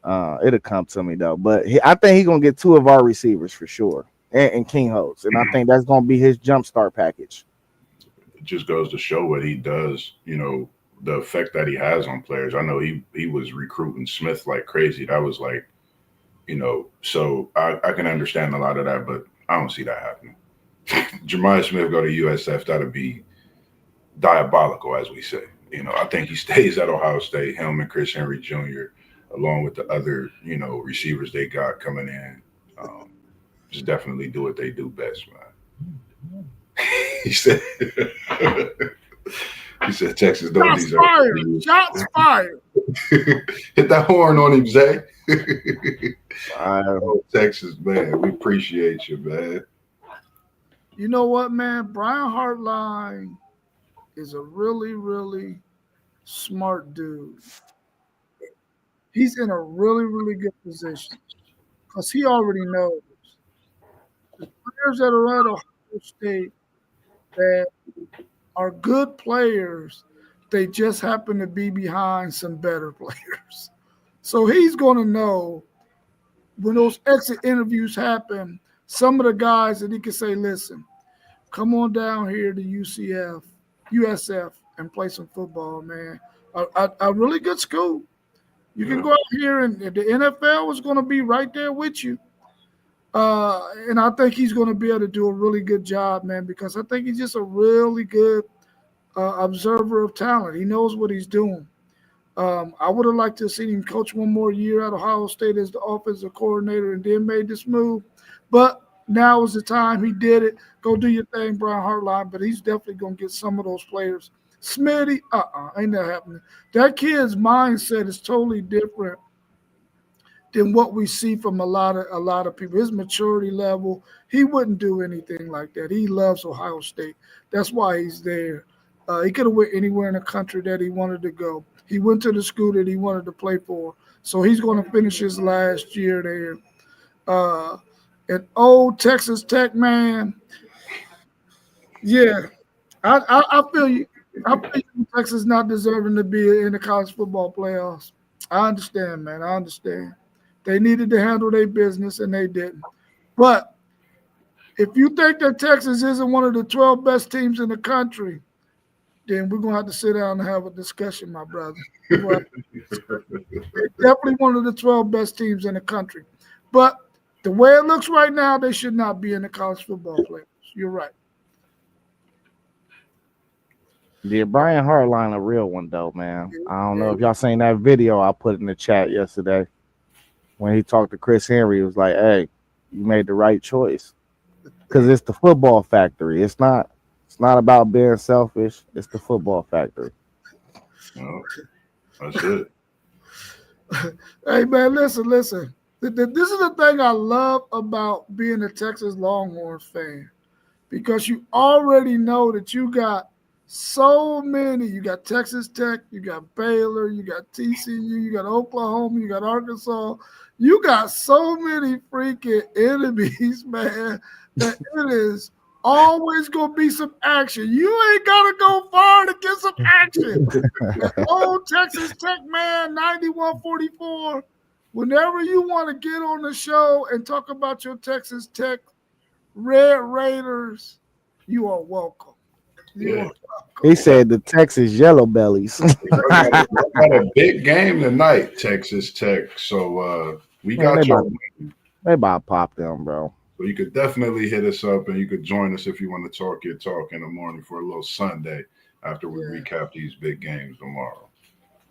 It'll come to me though. But I think he's gonna get 2 of our receivers for sure. And King Holtz. And I think that's gonna be his jumpstart package. It just goes to show what he does, the effect that he has on players. I know he was recruiting Smith like crazy. That was like, so I can understand a lot of that, but I don't see that happening. Jemiah Smith go to USF, that'd be diabolical, as we say. I think he stays at Ohio State, him and Chris Henry Jr., along with the other, receivers they got coming in. Just definitely do what they do best, man. he said he said Texas don't Shots deserve fired. Shots fired. Hit that horn on him, Zay. Uh, Texas, man, we appreciate you, man. You know what, man? Brian Hartline is a really, really smart dude. He's in a really, really good position because he already knows the players that are at Ohio State that are good players, they just happen to be behind some better players. So he's going to know when those exit interviews happen, some of the guys that he can say, listen, come on down here to USF, and play some football, man. A really good school. You can go out here, and the NFL is going to be right there with you. And I think he's going to be able to do a really good job, man, because I think he's just a really good observer of talent. He knows what he's doing. I would have liked to have seen him coach one more year at Ohio State as the offensive coordinator and then made this move. But now is the time. He did it. Go do your thing, Brian Hartline. But he's definitely going to get some of those players. Smitty, ain't that happening. That kid's mindset is totally different than what we see from a lot of people. His maturity level, he wouldn't do anything like that. He loves Ohio State. That's why he's there. He could have went anywhere in the country that he wanted to go. He went to the school that he wanted to play for. So he's going to finish his last year there. And old Texas Tech, man, yeah, I feel you. I feel you, Texas not deserving to be in the college football playoffs. I understand, man. I understand. They needed to handle their business, and they didn't. But if you think that Texas isn't one of the 12 best teams in the country, then we're going to have to sit down and have a discussion, my brother. They're definitely one of the 12 best teams in the country. But the way it looks right now, they should not be in the college football playoffs. You're right. yeah, Brian Hartline a real one though, man. I don't know if y'all seen that video I put in the chat yesterday when he talked to Chris Henry. He was like, "Hey, you made the right choice because it's the football factory. It's not about being selfish. It's the football factory." Well, that's it. Hey, man, listen. This is the thing I love about being a Texas Longhorns fan because you already know that you got so many. You got Texas Tech, you got Baylor, you got TCU, you got Oklahoma, you got Arkansas. You got so many freaking enemies, man, that it is Always gonna be some action. You ain't gotta go far to get some action. That old Texas Tech man, 9144. Whenever you want to get on the show and talk about your Texas Tech Red Raiders, you are welcome. You Yeah. are He welcome. said the Texas Yellow Bellies. Y'all got a big game tonight, Texas Tech. So we Man, got your they about to pop them, bro. so you could definitely hit us up and you could join us if you want to talk your talk in the morning for a little Sunday after we Yeah. recap these big games tomorrow.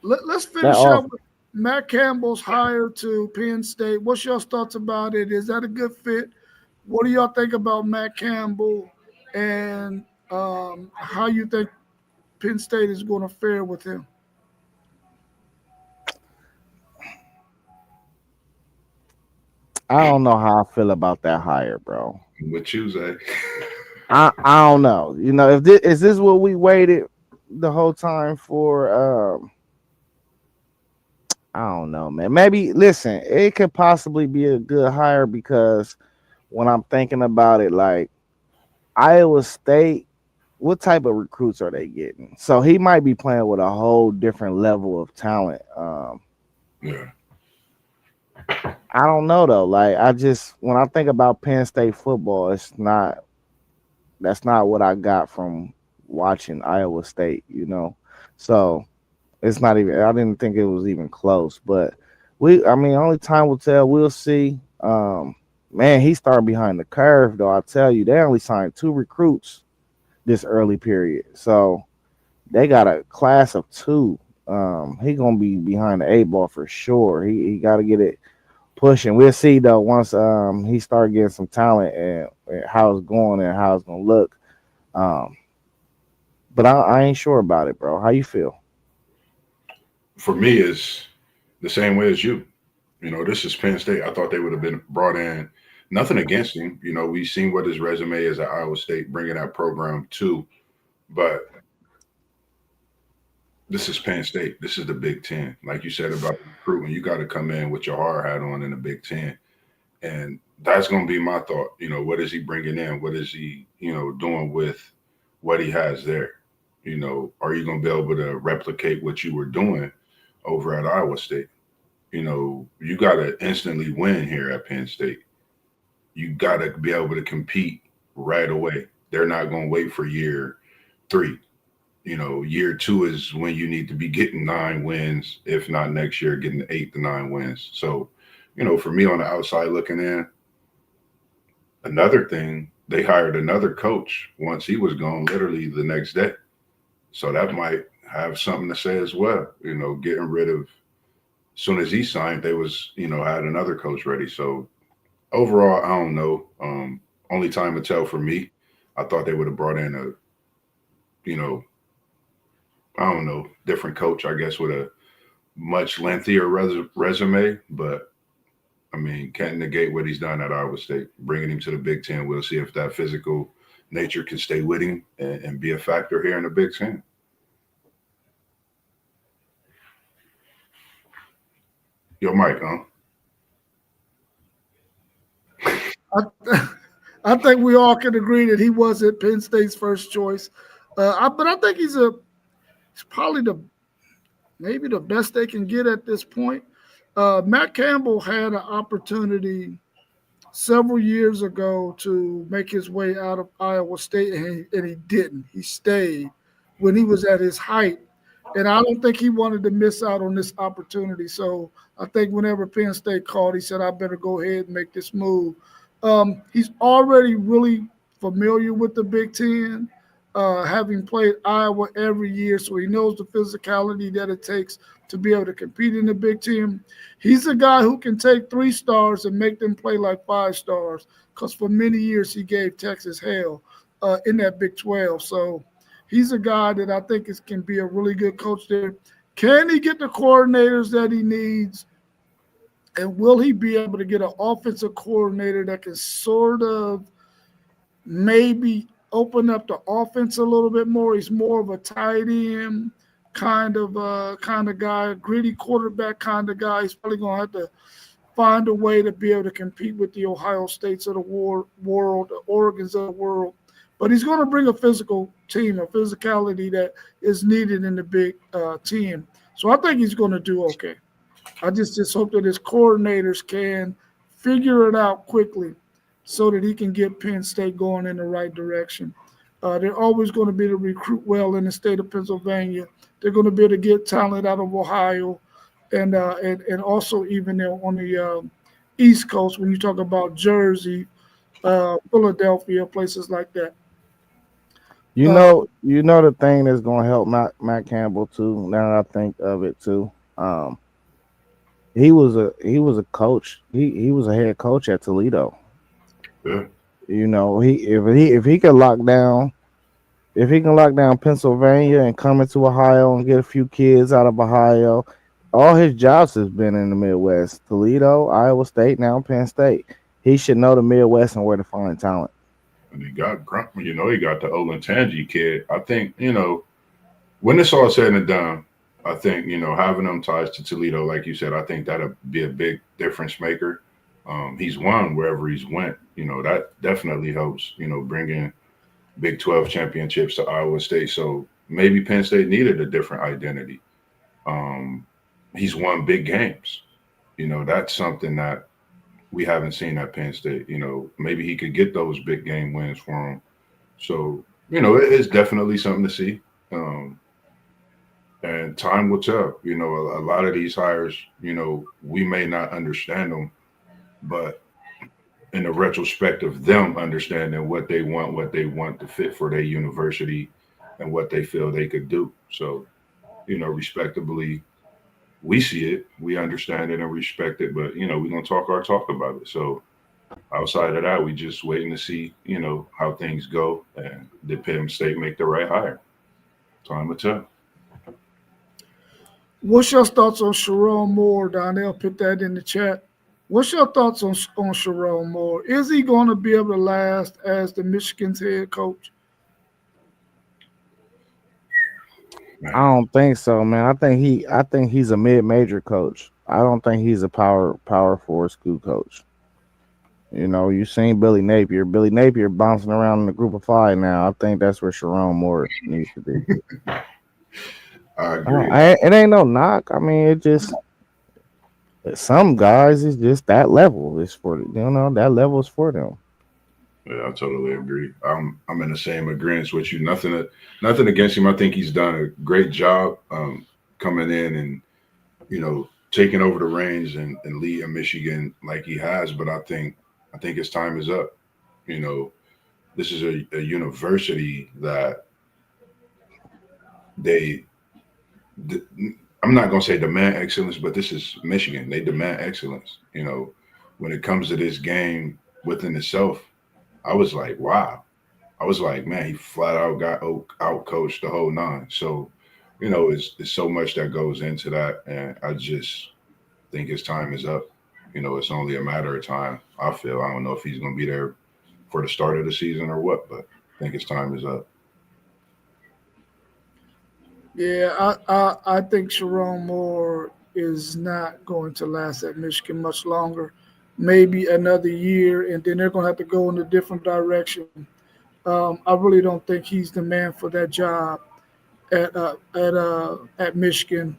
Let's That finish off. up with Matt Campbell's hire to Penn State. What's your thoughts about it? Is that a good fit? What do y'all think about Matt Campbell and how you think Penn State is going to fare with him? I don't know how I feel about that hire, bro. With you, Zay. I don't know. You know, if this is this what we waited the whole time for? I don't know, man. Maybe listen, it could possibly be a good hire because when I'm thinking about it, like Iowa State, what type of recruits are they getting? So he might be playing with a whole different level of talent. Yeah. I don't know though. Like I just when I think about Penn State football, it's not that's not what I got from watching Iowa State, you know. So it's not even I didn't think it was even close. But I mean only time will tell. We'll see. Man, he started behind the curve though. I tell you, they only signed two recruits this early period. So they got a class of two. He gonna be behind the eight ball for sure. He gotta get it pushing. We'll see though once he start getting some talent and how it's going and how it's gonna look. Um, but I ain't sure about it, bro. How you feel? For me, it's the same way as you. You know, this is Penn State. I thought they would have been brought in. Nothing against him. You know, we've seen what his resume is at Iowa State, bringing that program to. But this is Penn State. This is the Big Ten. Like you said about recruiting, you got to come in with your hard hat on in the Big Ten. And that's going to be my thought. You know, what is he bringing in? What is he, doing with what he has there? You know, are you going to be able to replicate what you were doing over at Iowa State? You know, you got to instantly win here at Penn State. You got to be able to compete right away. They're not going to wait for year three. You know, year two is when you need to be getting 9 wins, if not next year, getting 8 to 9 wins. So, for me on the outside looking in, another thing, they hired another coach once he was gone, literally the next day. So that might have something to say as well. Getting rid of, as soon as he signed, they was, had another coach ready. So overall, I don't know. Only time to tell for me. I thought they would have brought in a, you know, I don't know, different coach, I guess, with a much lengthier resume. But I mean, can't negate what he's done at Iowa State, bringing him to the Big Ten. We'll see if that physical nature can stay with him and be a factor here in the Big Ten. Yo, Mike, huh? I, I think we all can agree that he wasn't Penn State's first choice. But I think he's probably maybe the best they can get at this point. Matt Campbell had an opportunity several years ago to make his way out of Iowa State, and he didn't. He stayed when he was at his height. And I don't think he wanted to miss out on this opportunity. So I think whenever Penn State called, he said, I better go ahead and make this move. He's already really familiar with the Big Ten, having played Iowa every year. So he knows the physicality that it takes to be able to compete in the Big Ten. He's a guy who can take 3 stars and make them play like 5 stars because for many years he gave Texas hell in that Big 12. So he's a guy that I think can be a really good coach there. Can he get the coordinators that he needs? And will he be able to get an offensive coordinator that can sort of maybe open up the offense a little bit more? He's more of a tight end kind of guy, gritty quarterback kind of guy. He's probably gonna have to find a way to be able to compete with the Ohio States of the world, the Oregons of the world. but he's going to bring a physical team, a physicality that is needed in the big team. So I think he's going to do okay. I just hope that his coordinators can figure it out quickly so that he can get Penn State going in the right direction. They're always going to be able to recruit well in the state of Pennsylvania. They're going to be able to get talent out of Ohio, and also even there on the East Coast when you talk about Jersey, Philadelphia, places like that. Uh, You know the thing that's gonna help Matt Campbell too. Now that I think of it too, he was a coach. He was a head coach at Toledo. Yeah. You know, if he could lock down if he can lock down Pennsylvania and come into Ohio and get a few kids out of Ohio, all his jobs has been in the Midwest. Toledo, Iowa State, now Penn State. He should know the Midwest and where to find talent. And he got Grunt, he got the Olentangy kid. I think, when it's all said and done, I think, having them ties to Toledo, like you said, I think that'll be a big difference maker. He's won wherever he's went. That definitely helps, bringing Big 12 championships to Iowa State. So maybe Penn State needed a different identity. Um, he's won big games. That's something that we haven't seen at Penn State. Maybe he could get those big game wins for him. So, it's definitely something to see. And time will tell. A lot of these hires, we may not understand them, but in the retrospect of them understanding what they want to fit for their university and what they feel they could do. So, respectably, we see it, we understand it and respect it, but we're gonna talk our talk about it. So outside of that, we just waiting to see, how things go and did Penn State make the right hire. Time will tell. what's your thoughts on Sharon Moore, Donnell? Put that in the chat. What's your thoughts on Sharon Moore? Is he going to be able to last as the Michigan's head coach? I Man, don't think so, man. I think he's a mid major coach. I don't think he's a power four school coach. You know, you seen Billy Napier. Billy Napier bouncing around in the group of five now. I think that's where Sharon Moore needs to be. I agree. It ain't no knock. I mean, it just some guys it's just that level is for that level is for them. Yeah, I totally agree. I'm in the same agreement with you. Nothing against him. I think he's done a great job coming in and taking over the reins and leading Michigan like he has. But I think his time is up. You know, this is a university that they. th- I'm not gonna say demand excellence, but this is Michigan. They demand excellence. When it comes to this game within itself, I was like, wow. I was like, man, he flat out got out coached the whole nine. So, it's so much that goes into that, and I just think his time is up. It's only a matter of time. I feel. I don't know if he's going to be there for the start of the season or what, but I think his time is up. Yeah, I think Sharon Moore is not going to last at Michigan much longer. Maybe another year, and then they're going to have to go in a different direction. I really don't think he's the man for that job at Michigan.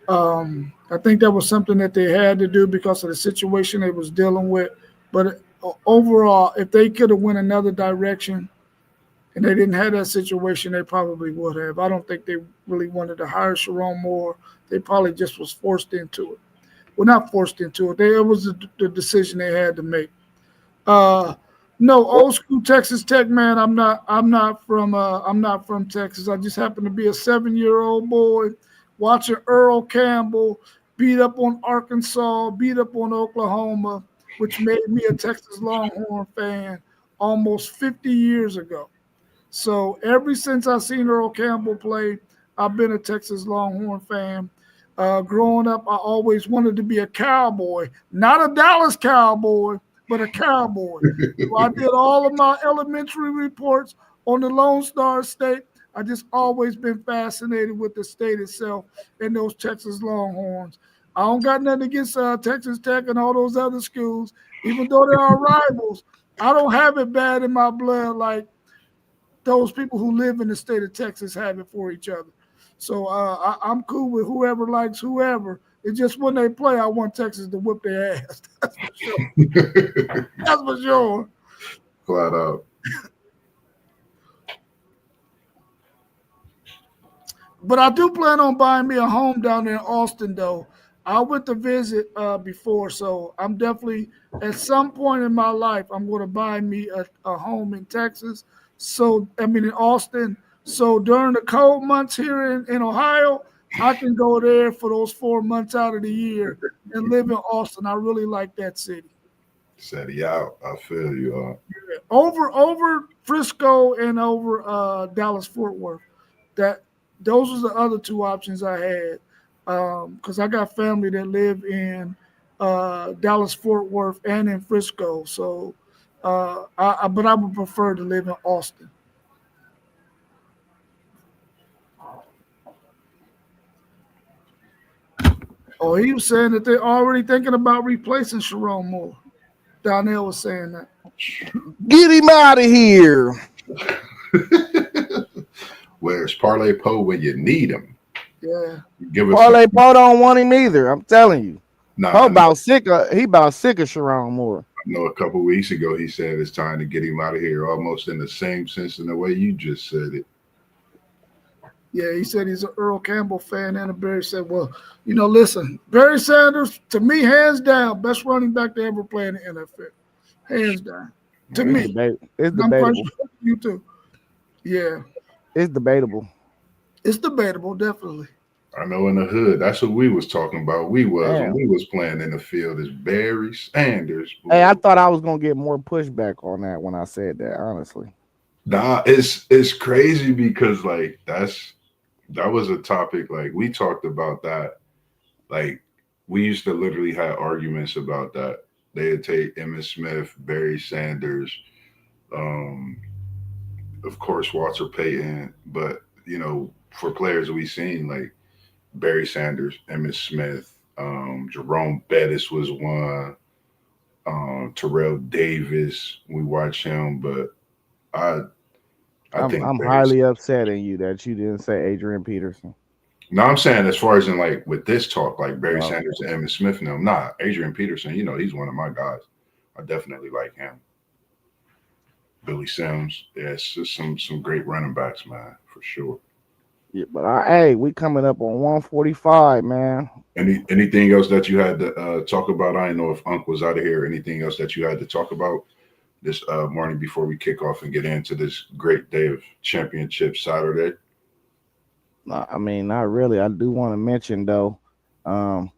I think that was something that they had to do because of the situation they was dealing with. But overall, if they could have went another direction and they didn't have that situation, they probably would have. I don't think they really wanted to hire Sharon Moore. They probably just was forced into it. Well, not forced into it. It was the decision they had to make. Uh, no, old school Texas Tech man. I'm not from Texas. I just happen to be a 7-year-old boy watching Earl Campbell beat up on Arkansas, beat up on Oklahoma, which made me a Texas Longhorn fan almost 50 years ago. So ever since I seen Earl Campbell play, I've been a Texas Longhorn fan. Growing up, I always wanted to be a cowboy, not a Dallas cowboy, but a cowboy. So I did all of my elementary reports on the Lone Star State. I just always been fascinated with the state itself and those Texas Longhorns. I don't got nothing against Texas Tech and all those other schools, even though they are rivals. I don't have it bad in my blood like those people who live in the state of Texas have it for each other. So I'm cool with whoever likes whoever. It's just when they play, I want Texas to whip their ass. That's for sure. That's for sure. Flat out. But I do plan on buying me a home down there in Austin, though. I went to visit before, so I'm definitely at some point in my life I'm going to buy me a home in Texas. So I mean in Austin. So during the cold months here in Ohio, I can go there for those 4 months out of the year and live in Austin. I really like that city. Said he out. I feel you. Over Frisco and over Dallas Fort Worth. That those was the other two options I had because I got family that live in Dallas Fort Worth and in Frisco. So, but I would prefer to live in Austin. Oh, he was saying that they're already thinking about replacing Sharon Moore. Donnell was saying that. Get him out of here. Where's Parlay Poe when you need him? Yeah. Give us Parlay Poe don't want him either. I'm telling you. nah, Poe about sick of Sharon Moore. I know a couple weeks ago he said it's time to get him out of here, almost in the same sense in the way you just said it. Yeah, he said he's an Earl Campbell fan, and Barry said, well, listen, Barry Sanders, to me, hands down, best running back to ever play in the NFL. Hands down. To me. It's I'm quite debatable. sure you too. Yeah. It's debatable. It's debatable, definitely. I know in the hood, that's what we was talking about. When Damn. we was playing in the field is Barry Sanders. Hey, I thought I was gonna get more pushback on that when I said that, honestly. Nah, it's crazy because like that was a topic like we talked about that. Like we used to literally have arguments about that. They'd take Emmitt Smith, Barry Sanders, um, of course Walter Payton, but for players we seen like Barry Sanders, Emmitt Smith, Jerome Bettis was one, Terrell Davis. We watched him, but I I think I'm Barry. highly upset in you that you didn't say Adrian Peterson. No, I'm saying as far as in like with this talk, like Barry Wow. Sanders and Emmitt Smith. No, nah, Adrian Peterson. He's one of my guys. I definitely like him. Billy Sims. Yeah, it's just some great running backs, man, for sure. Yeah, but hey, we coming up on 145, man. Anything else that you had to talk about? I don't know if Unc was out of here. Anything else that you had to talk about this morning before we kick off and get into this great day of championship Saturday? I mean, not really. I do want to mention though, um,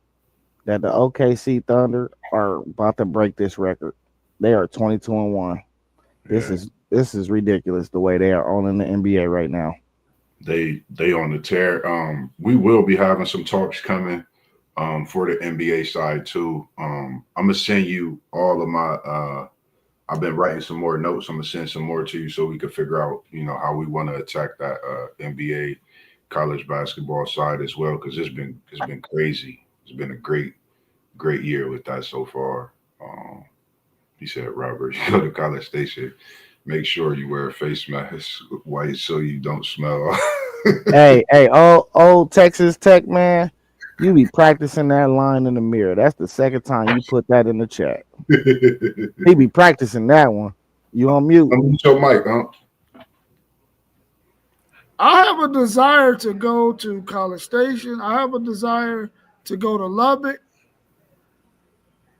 that the OKC Thunder are about to break this record. They are 22-1. This Yeah, is ridiculous the way they are owning the NBA right now. they on the tear. We will be having some talks coming for the NBA side too. I'm gonna send you all of my. I've been writing some more notes. I'm gonna send some more to you so we can figure out, how we want to attack that NBA college basketball side as well because it's been crazy. It's been a great year with that so far. He said, Robert, you go to College Station, make sure you wear a face mask white so you don't smell. Hey, old Texas Tech man, you be practicing that line in the mirror. That's the second time you put that in the chat. He be practicing that one. You on mute? Unmute your mic, huh? I have a desire to go to College Station. I have a desire to go to Lubbock.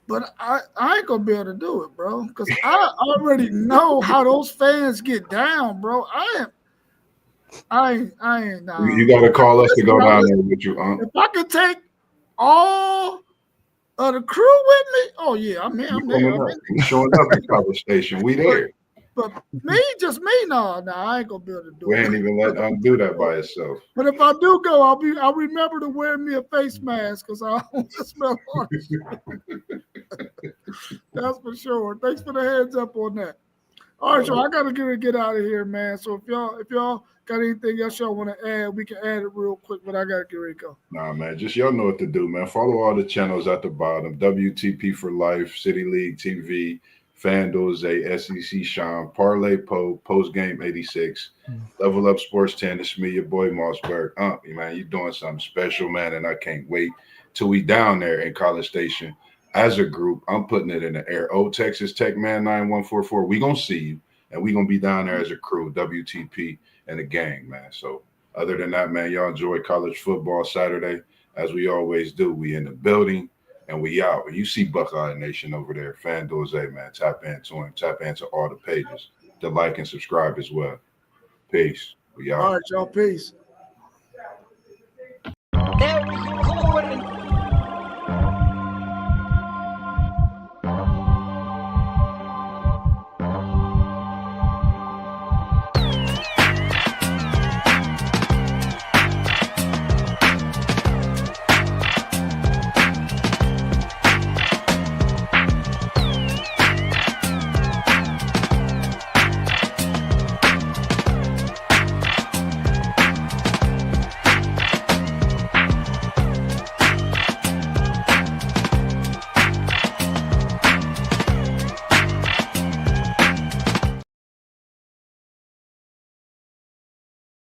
But I ain't gonna be able to do it, bro, because I already know how those fans get down, bro. I ain't You nah. got to call us to Listen, go now down listen, there with you, huh? if I could take all of the crew with me, oh yeah, I'm here, We I'm there. coming I'm up. in We showing up at College Station. We but there. but me, just me, no, I ain't gonna be able to do We ain't it. even let do that by itself. But if I do go, I'll remember to wear me a face mask because I don't want to smell hard. That's for sure. Thanks for the heads up on that. All right, so I gotta get out of here, man. So if y'all got anything else y'all want to add, we can add it real quick. But I gotta get ready to go. Nah, man, just y'all know what to do, man. Follow all the channels at the bottom. WTP for Life, City League TV, FanDuel Zay, SEC Sean, Parlay Po, Post Game 86, Level Up Sports 10. It's me, your boy Mossberg. Man, you doing something special, man, and I can't wait till we down there in College Station as a group. I'm putting it in the air. Oh, Texas Tech Man 9144. We gonna see you, and we gonna be down there as a crew, WTP and the gang, man. So other than that, man, y'all enjoy college football Saturday as we always do. We in the building and we out. And you see Buckeye Nation over there, FanDuel Zay, man. Tap into him. Tap into all the pages. To like and subscribe as well. Peace. We All out. right, y'all. Peace. There we go.